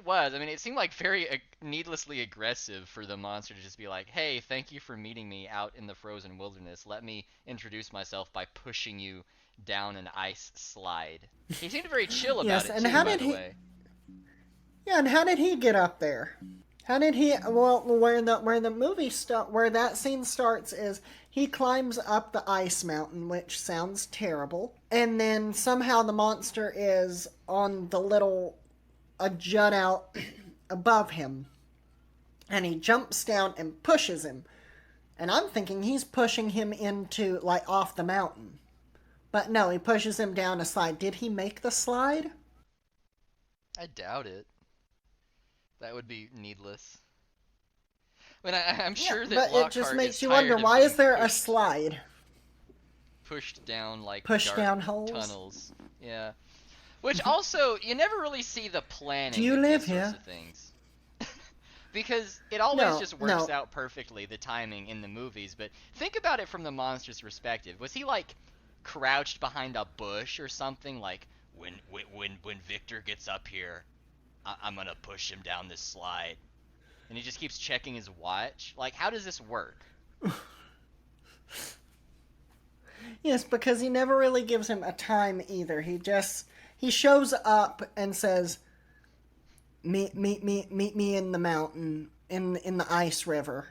was. I mean, it seemed like very needlessly aggressive for the monster to just be like, hey, thank you for meeting me out in the frozen wilderness. Let me introduce myself by pushing you down an ice slide. He seemed very chill about Yes, it, and too, how by did the he... way. Yeah, and how did he get up there? How did he? Well, where that scene starts is he climbs up the ice mountain, which sounds terrible, and then somehow the monster is on a jut out above him, and he jumps down and pushes him, and I'm thinking he's pushing him into like off the mountain, but no, he pushes him down a slide. Did he make the slide? I doubt it. That would be needless. I mean, I'm sure that but Lockhart it just makes is you tired wonder, of why being is there a pushed- slide? pushed down like Pushed dark down holes? tunnels. Yeah. Which also, you never really see the planning. Do you of live these sorts here? of things. Because it always No, just works no. out perfectly, the timing in the movies. But think about it from the monster's perspective. Was he like crouched behind a bush or something? Like when Victor gets up here, I'm gonna push him down this slide, and he just keeps checking his watch. Like, how does this work? Yes, because he never really gives him a time either. He shows up and says, meet me in the mountain, in the ice river.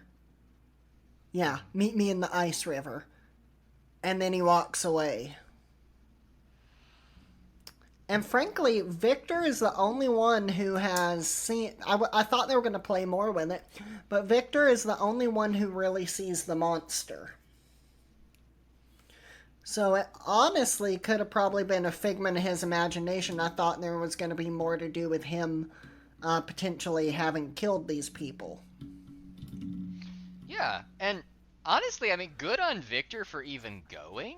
Yeah, meet me in the ice river. And then he walks away. And frankly, Victor is the only one who has seen... I thought they were going to play more with it, but Victor is the only one who really sees the monster. So it honestly could have probably been a figment of his imagination. I thought there was going to be more to do with him potentially having killed these people. Yeah, and honestly, I mean, good on Victor for even going.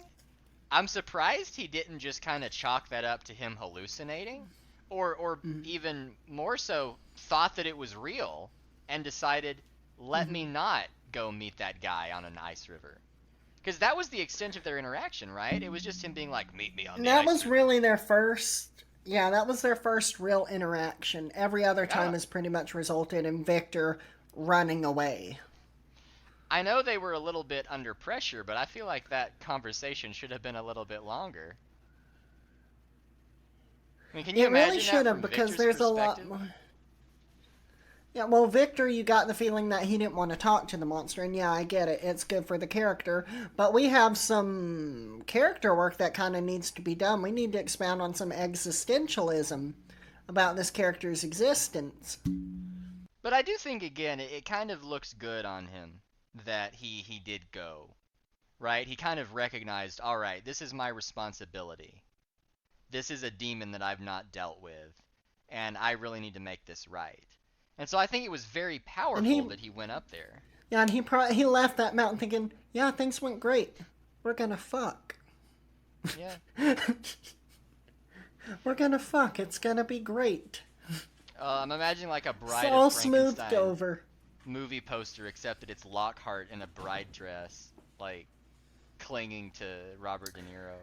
I'm surprised he didn't just kind of chalk that up to him hallucinating, or even more so, thought that it was real and decided, let me not go meet that guy on an ice river. Because that was the extent of their interaction, right? It was just him being like, meet me on the ice That was river. really their first... Yeah, that was their first real interaction. Every other time has pretty much resulted in Victor running away. I know they were a little bit under pressure, but I feel like that conversation should have been a little bit longer. I mean, can you It imagine really that should have, from because Victor's there's a lot perspective? more. Yeah, well, Victor, you got the feeling that he didn't want to talk to the monster, and yeah, I get it. It's good for the character, but we have some character work that kind of needs to be done. We need to expound on some existentialism about this character's existence. But I do think, again, it kind of looks good on him that he did go, right? He kind of recognized, all right, this is my responsibility. This is a demon that I've not dealt with, and I really need to make this right. And so I think it was very powerful that he went up there. Yeah, and he left that mountain thinking, yeah, things went great. We're gonna fuck. Yeah. We're gonna fuck. It's gonna be great. I'm imagining like a Bride It's all of Frankenstein smoothed over. movie poster, except that it's Lockhart in a bride dress, like clinging to Robert De Niro.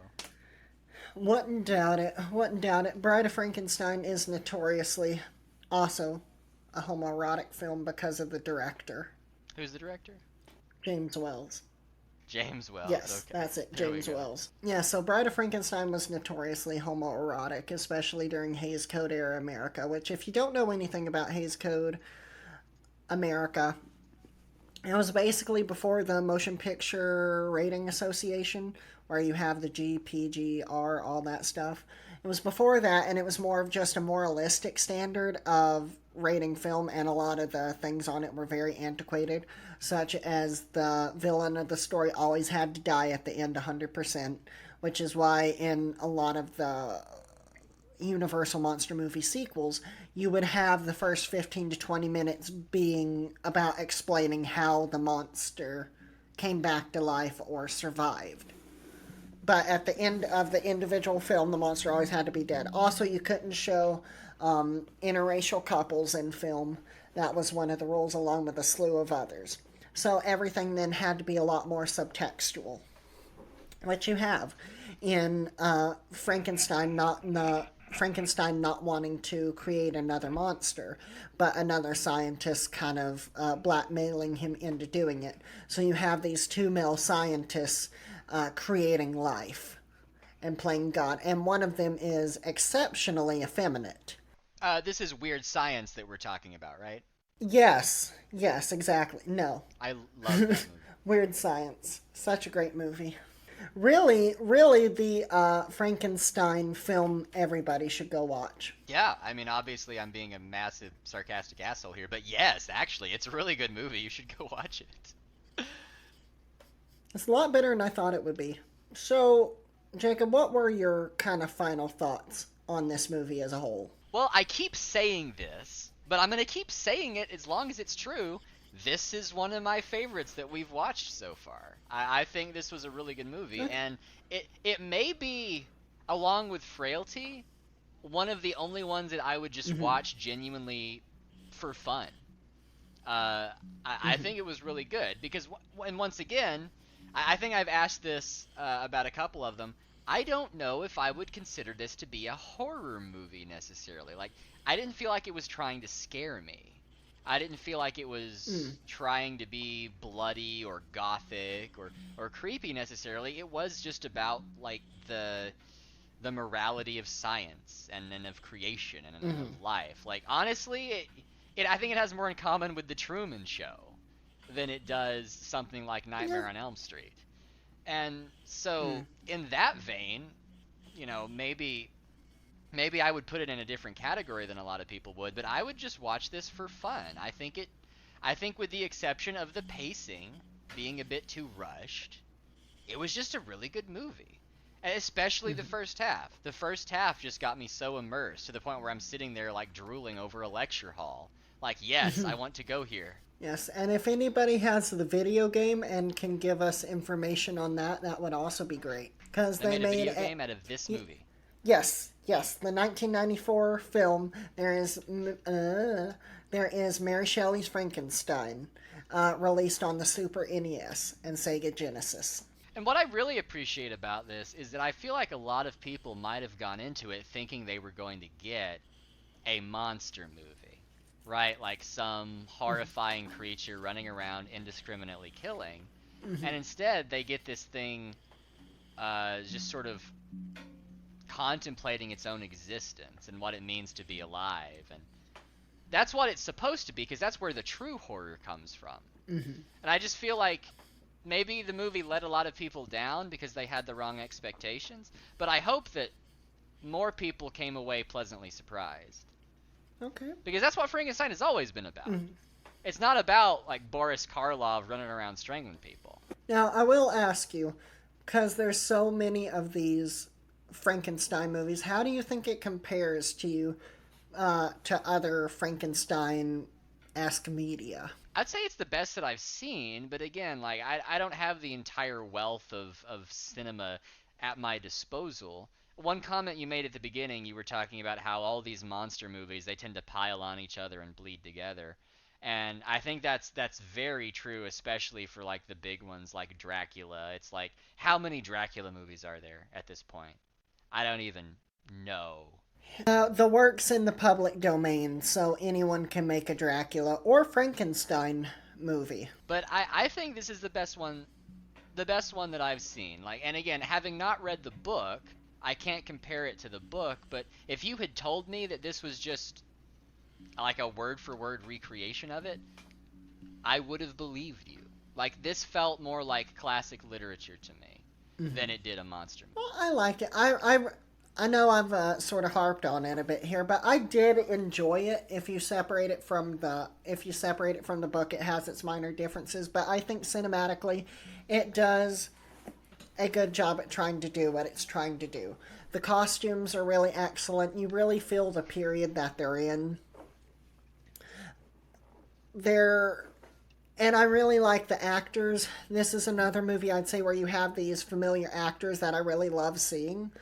Wouldn't doubt it. Wouldn't doubt it. Bride of Frankenstein is notoriously also a homoerotic film because of the director. Who's the director? James Wells. James Wells. Yes, okay. that's it, There we James go. Wells. Yeah, so Bride of Frankenstein was notoriously homoerotic, especially during Hays Code era America, which, if you don't know anything about Hays Code America, it was basically before the Motion Picture Rating Association, where you have the G, PG, R, all that stuff. It was before that, and it was more of just a moralistic standard of rating film, and a lot of the things on it were very antiquated, such as the villain of the story always had to die at the end 100%, which is why in a lot of the Universal Monster movie sequels, you would have the first 15 to 20 minutes being about explaining how the monster came back to life or survived. But at the end of the individual film, the monster always had to be dead. Also, you couldn't show interracial couples in film. That was one of the rules, along with a slew of others. So everything then had to be a lot more subtextual, which you have in Frankenstein not wanting to create another monster, but another scientist kind of blackmailing him into doing it. So you have these two male scientists creating life and playing God, and one of them is exceptionally effeminate. This is Weird Science that we're talking about, right? Yes, exactly. No. I love that movie. Weird Science. Such a great movie. Really, the Frankenstein film everybody should go watch. Yeah, I mean, obviously I'm being a massive sarcastic asshole here, but yes, actually, it's a really good movie. You should go watch it. It's a lot better than I thought it would be. So, Jacob, what were your kind of final thoughts on this movie as a whole? Well, I keep saying this, but I'm going to keep saying it as long as it's true. This is one of my favorites that we've watched so far. I think this was a really good movie, and it may be, along with Frailty, one of the only ones that I would just watch genuinely for fun. I think it was really good, because, and once again, I think I've asked this about a couple of them. I don't know if I would consider this to be a horror movie necessarily. Like, I didn't feel like it was trying to scare me. I didn't feel like it was trying to be bloody or gothic or creepy necessarily. It was just about, like, the morality of science and of creation and of life. Like, honestly, I think it has more in common with The Truman Show than it does something like Nightmare on Elm Street. And so, in that vein, you know, maybe I would put it in a different category than a lot of people would, but I would just watch this for fun. I think with the exception of the pacing being a bit too rushed, it was just a really good movie. And especially the first half. The first half just got me so immersed to the point where I'm sitting there like drooling over a lecture hall. Like, yes, I want to go here. Yes, and if anybody has the video game and can give us information on that, that would also be great. Because They made a video game out of this movie. Yes, the 1994 film. There is Mary Shelley's Frankenstein, released on the Super NES and Sega Genesis. And what I really appreciate about this is that I feel like a lot of people might have gone into it thinking they were going to get a monster movie. Right, like some horrifying creature running around indiscriminately killing. And instead, they get this thing just sort of contemplating its own existence and what it means to be alive. And that's what it's supposed to be, because that's where the true horror comes from. And I just feel like maybe the movie let a lot of people down because they had the wrong expectations. But I hope that more people came away pleasantly surprised. Okay. Because that's what Frankenstein has always been about. Mm-hmm. It's not about, like, Boris Karloff running around strangling people. Now, I will ask you, because there's so many of these Frankenstein movies, how do you think it compares to other Frankenstein-esque media? I'd say it's the best that I've seen, but again, like, I don't have the entire wealth of cinema at my disposal. One comment you made at the beginning, you were talking about how all these monster movies, they tend to pile on each other and bleed together. And I think that's very true, especially for, like, the big ones like Dracula. It's like, how many Dracula movies are there at this point? I don't even know. The work's in the public domain, so anyone can make a Dracula or Frankenstein movie. But I think this is the best one that I've seen. Like, and again, having not read the book, I can't compare it to the book, but if you had told me that this was just like a word-for-word recreation of it, I would have believed you. Like, this felt more like classic literature to me than it did a monster movie. Well, I liked it. I know I've sort of harped on it a bit here, but I did enjoy it. If you separate it from the book, it has its minor differences, but I think cinematically it does a good job at trying to do what it's trying to do. The costumes are really excellent. You really feel the period that they're in. And I really like the actors. This is another movie I'd say where you have these familiar actors that I really love seeing.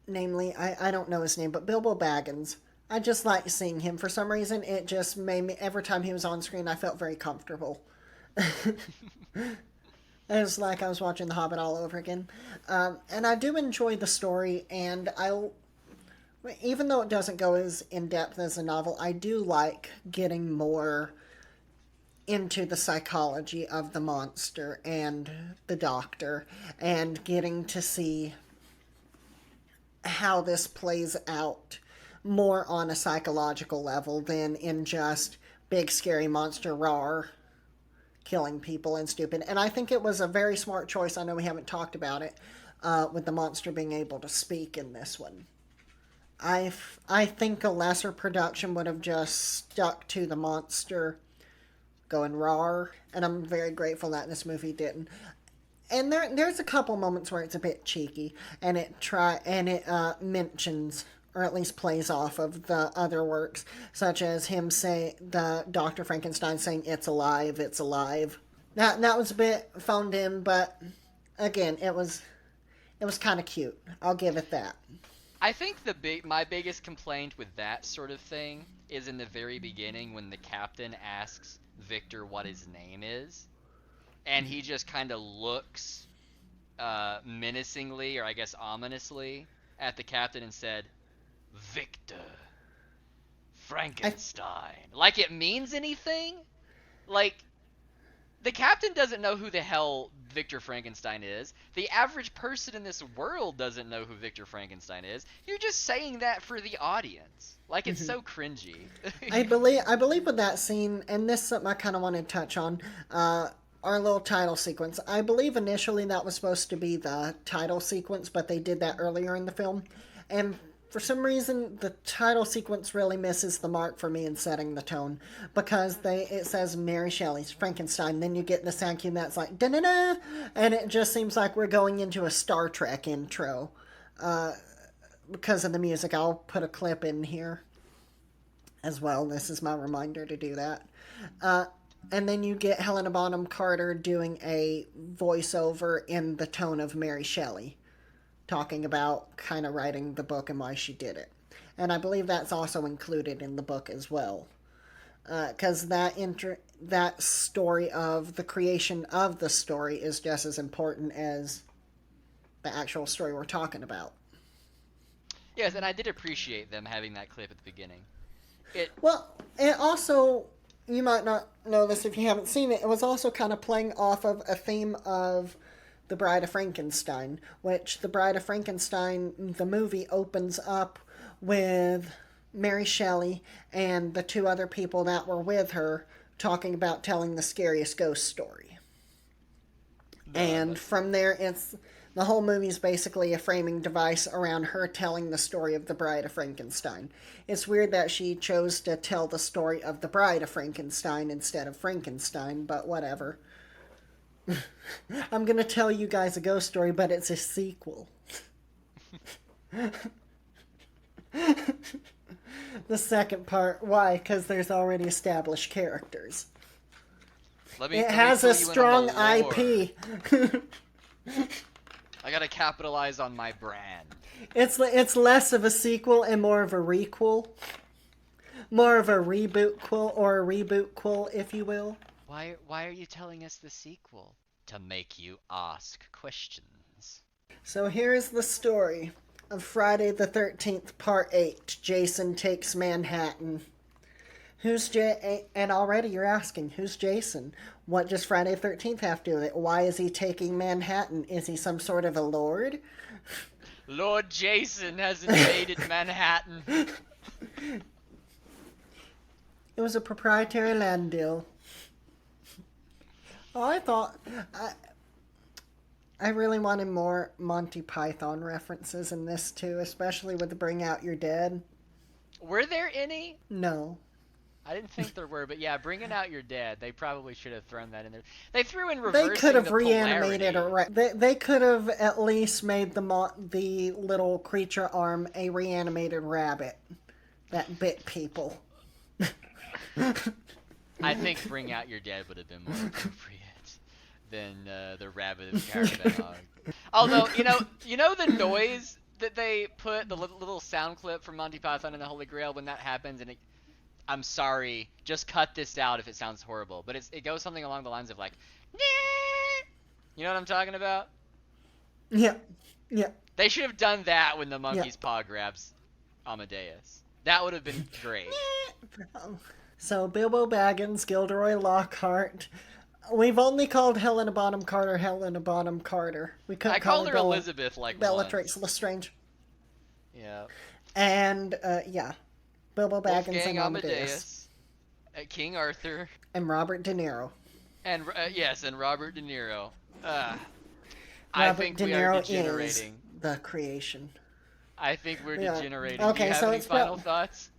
Namely, I don't know his name, but Bilbo Baggins. I just like seeing him. For some reason, it just made me, every time he was on screen, I felt very comfortable. It was like I was watching The Hobbit all over again. And I do enjoy the story, and even though it doesn't go as in-depth as a novel, I do like getting more into the psychology of the monster and the doctor, and getting to see how this plays out more on a psychological level than in just big scary monster rawr killing people and stupid. And I think it was a very smart choice. I know we haven't talked about it, with the monster being able to speak in this one. I think a lesser production would have just stuck to the monster going rawr, and I'm very grateful that this movie didn't. And there's a couple moments where it's a bit cheeky, and it mentions, or at least plays off of, the other works, such as the Dr. Frankenstein saying, "It's alive, it's alive." That was a bit phoned in, but again, it was kind of cute. I'll give it that. I think my biggest complaint with that sort of thing is in the very beginning when the captain asks Victor what his name is, and he just kind of looks menacingly, or I guess ominously, at the captain and said, "Victor Frankenstein." Like it means anything? Like, the captain doesn't know who the hell Victor Frankenstein is. The average person in this world doesn't know who Victor Frankenstein is. You're just saying that for the audience. Like, it's so cringy. I believe with that scene, and this is something I kind of want to touch on, our little title sequence. I believe initially that was supposed to be the title sequence, but they did that earlier in the film. And for some reason, the title sequence really misses the mark for me in setting the tone, because it says Mary Shelley's Frankenstein, then you get the sound cue that's like da-na-na, and it just seems like we're going into a Star Trek intro. Because of the music, I'll put a clip in here as well. This is my reminder to do that. And then you get Helena Bonham Carter doing a voiceover in the tone of Mary Shelley, talking about kind of writing the book and why she did it. And I believe that's also included in the book as well. Because that story of the creation of the story is just as important as the actual story we're talking about. Yes, and I did appreciate them having that clip at the beginning. Well, it also, you might not know this if you haven't seen it, it was also kind of playing off of a theme of The Bride of Frankenstein, which The Bride of Frankenstein, the movie, opens up with Mary Shelley and the two other people that were with her talking about telling the scariest ghost story. And from there, The whole movie is basically a framing device around her telling the story of the Bride of Frankenstein. It's weird that she chose to tell the story of the Bride of Frankenstein instead of Frankenstein, but whatever. I'm gonna tell you guys a ghost story, but it's a sequel. The second part, why? Because there's already established characters. It has a strong IP. I gotta capitalize on my brand. It's less of a sequel and more of a requel. More of a reboot-quel, or a reboot-quel, if you will. Why are you telling us the sequel? To make you ask questions. So here's the story of Friday the 13th, Part 8, Jason Takes Manhattan. And already you're asking, who's Jason? What does Friday the 13th have to do with it? Why is he taking Manhattan? Is he some sort of a lord? Lord Jason has invaded Manhattan. It was a proprietary land deal. Oh, I really wanted more Monty Python references in this too, especially with the Bring Out Your Dead. Were there any? No. I didn't think there were, but yeah, Bringing Out Your Dead, they probably should have thrown that in there. They threw in reversing They could have the reanimated polarity. they could have at least made the little creature arm a reanimated rabbit that bit people. I think Bring Out Your Dead would have been more appropriate than the rabbit of Caravan Hog. Although, you know the noise that they put, the little sound clip from Monty Python and the Holy Grail when that happens, and I'm sorry, just cut this out if it sounds horrible, but it goes something along the lines of like, "Nyeh." You know what I'm talking about? Yeah. They should have done that when the monkey's paw grabs Amadeus. That would have been great. So Bilbo Baggins, Gilderoy Lockhart. We've only called Helena Bonham Carter Helena Bonham Carter. We couldn't I called her Elizabeth like Bellatrix once. Lestrange. Yeah. And Bilbo Baggins Wolfgang and Amadeus. King Arthur. And Robert DeNero. And and Robert De Niro. I Robert think De we are Niro degenerating. is the creation. I think we're Yeah. degenerating. Okay, Do you have so any it's final thoughts?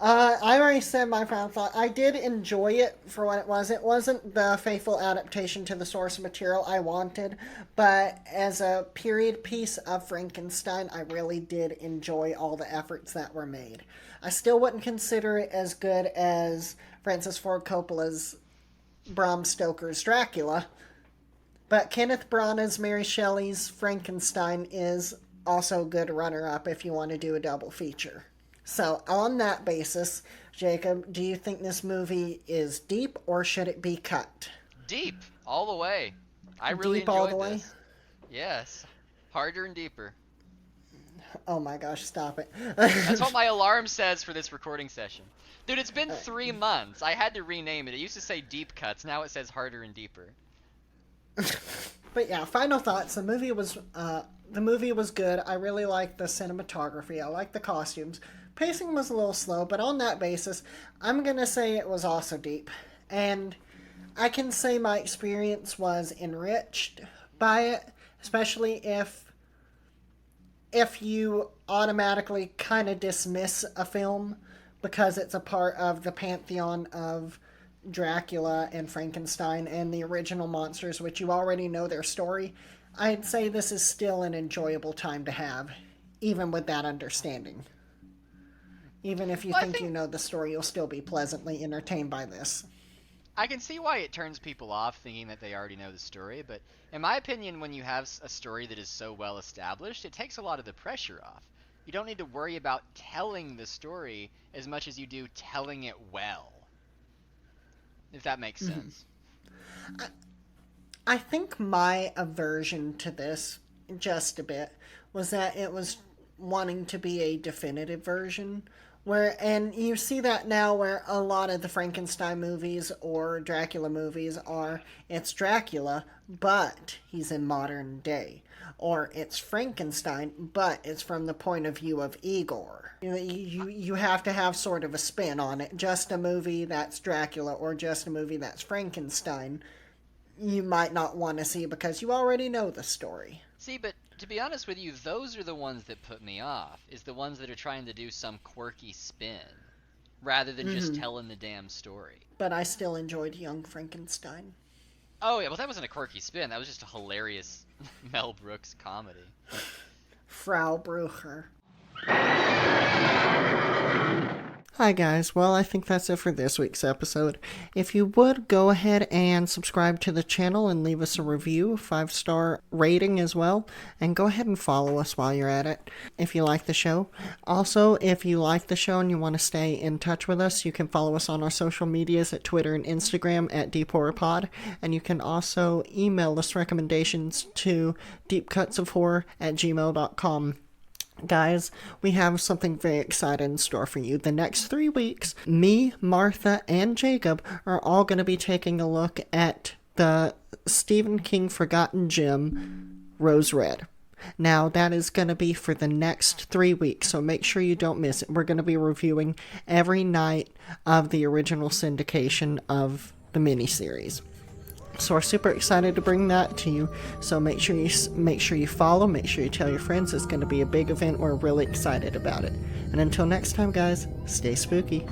I already said my final thought. I did enjoy it for what it was. It wasn't the faithful adaptation to the source material I wanted, but as a period piece of Frankenstein, I really did enjoy all the efforts that were made. I still wouldn't consider it as good as Francis Ford Coppola's Bram Stoker's Dracula, but Kenneth Branagh's Mary Shelley's Frankenstein is also a good runner-up if you want to do a double feature. So, on that basis, Jacob, do you think this movie is deep or should it be cut? Deep, all the way. I really Deep all the enjoyed way? this. Yes, harder and deeper. Oh my gosh, stop it. That's what my alarm says for this recording session. Dude, it's been 3 months. I had to rename it. It used to say deep cuts. Now it says harder and deeper. But yeah, final thoughts. The movie was good. I really liked the cinematography. I liked the costumes. Pacing was a little slow, but on that basis, I'm going to say it was also deep. And I can say my experience was enriched by it, especially if you automatically kind of dismiss a film because it's a part of the pantheon of Dracula and Frankenstein and the original monsters, which you already know their story. I'd say this is still an enjoyable time to have, even with that understanding. Even if you think you know the story, you'll still be pleasantly entertained by this. I can see why it turns people off thinking that they already know the story, but in my opinion, when you have a story that is so well established, it takes a lot of the pressure off. You don't need to worry about telling the story as much as you do telling it well. If that makes sense. I think my aversion to this, just a bit, was that it was wanting to be a definitive version. And you see that now where a lot of the Frankenstein movies or Dracula movies are, it's Dracula, but he's in modern day. Or it's Frankenstein, but it's from the point of view of Igor. You have to have sort of a spin on it. Just a movie that's Dracula or just a movie that's Frankenstein you might not want to see because you already know the story. See, but to be honest with you, those are the ones that put me off, is the ones that are trying to do some quirky spin, rather than just telling the damn story. But I still enjoyed Young Frankenstein. Oh, yeah, well, that wasn't a quirky spin. That was just a hilarious Mel Brooks comedy. Frau Brucher. Hi guys, well I think that's it for this week's episode. If you would, go ahead and subscribe to the channel and leave us a review, 5-star rating as well, and go ahead and follow us while you're at it if you like the show. Also, if you like the show and you want to stay in touch with us, you can follow us on our social medias at Twitter and Instagram at DeepHorrorPod, and you can also email us recommendations to deepcutsofhorror@gmail.com. Guys, we have something very exciting in store for you. The next 3 weeks, me, Martha, and Jacob are all going to be taking a look at the Stephen King Forgotten Gem, Rose Red. Now, that is going to be for the next 3 weeks, so make sure you don't miss it. We're going to be reviewing every night of the original syndication of the miniseries. So we're super excited to bring that to you. So make sure you follow, make sure you tell your friends. It's going to be a big event. We're really excited about it. And until next time, guys, stay spooky.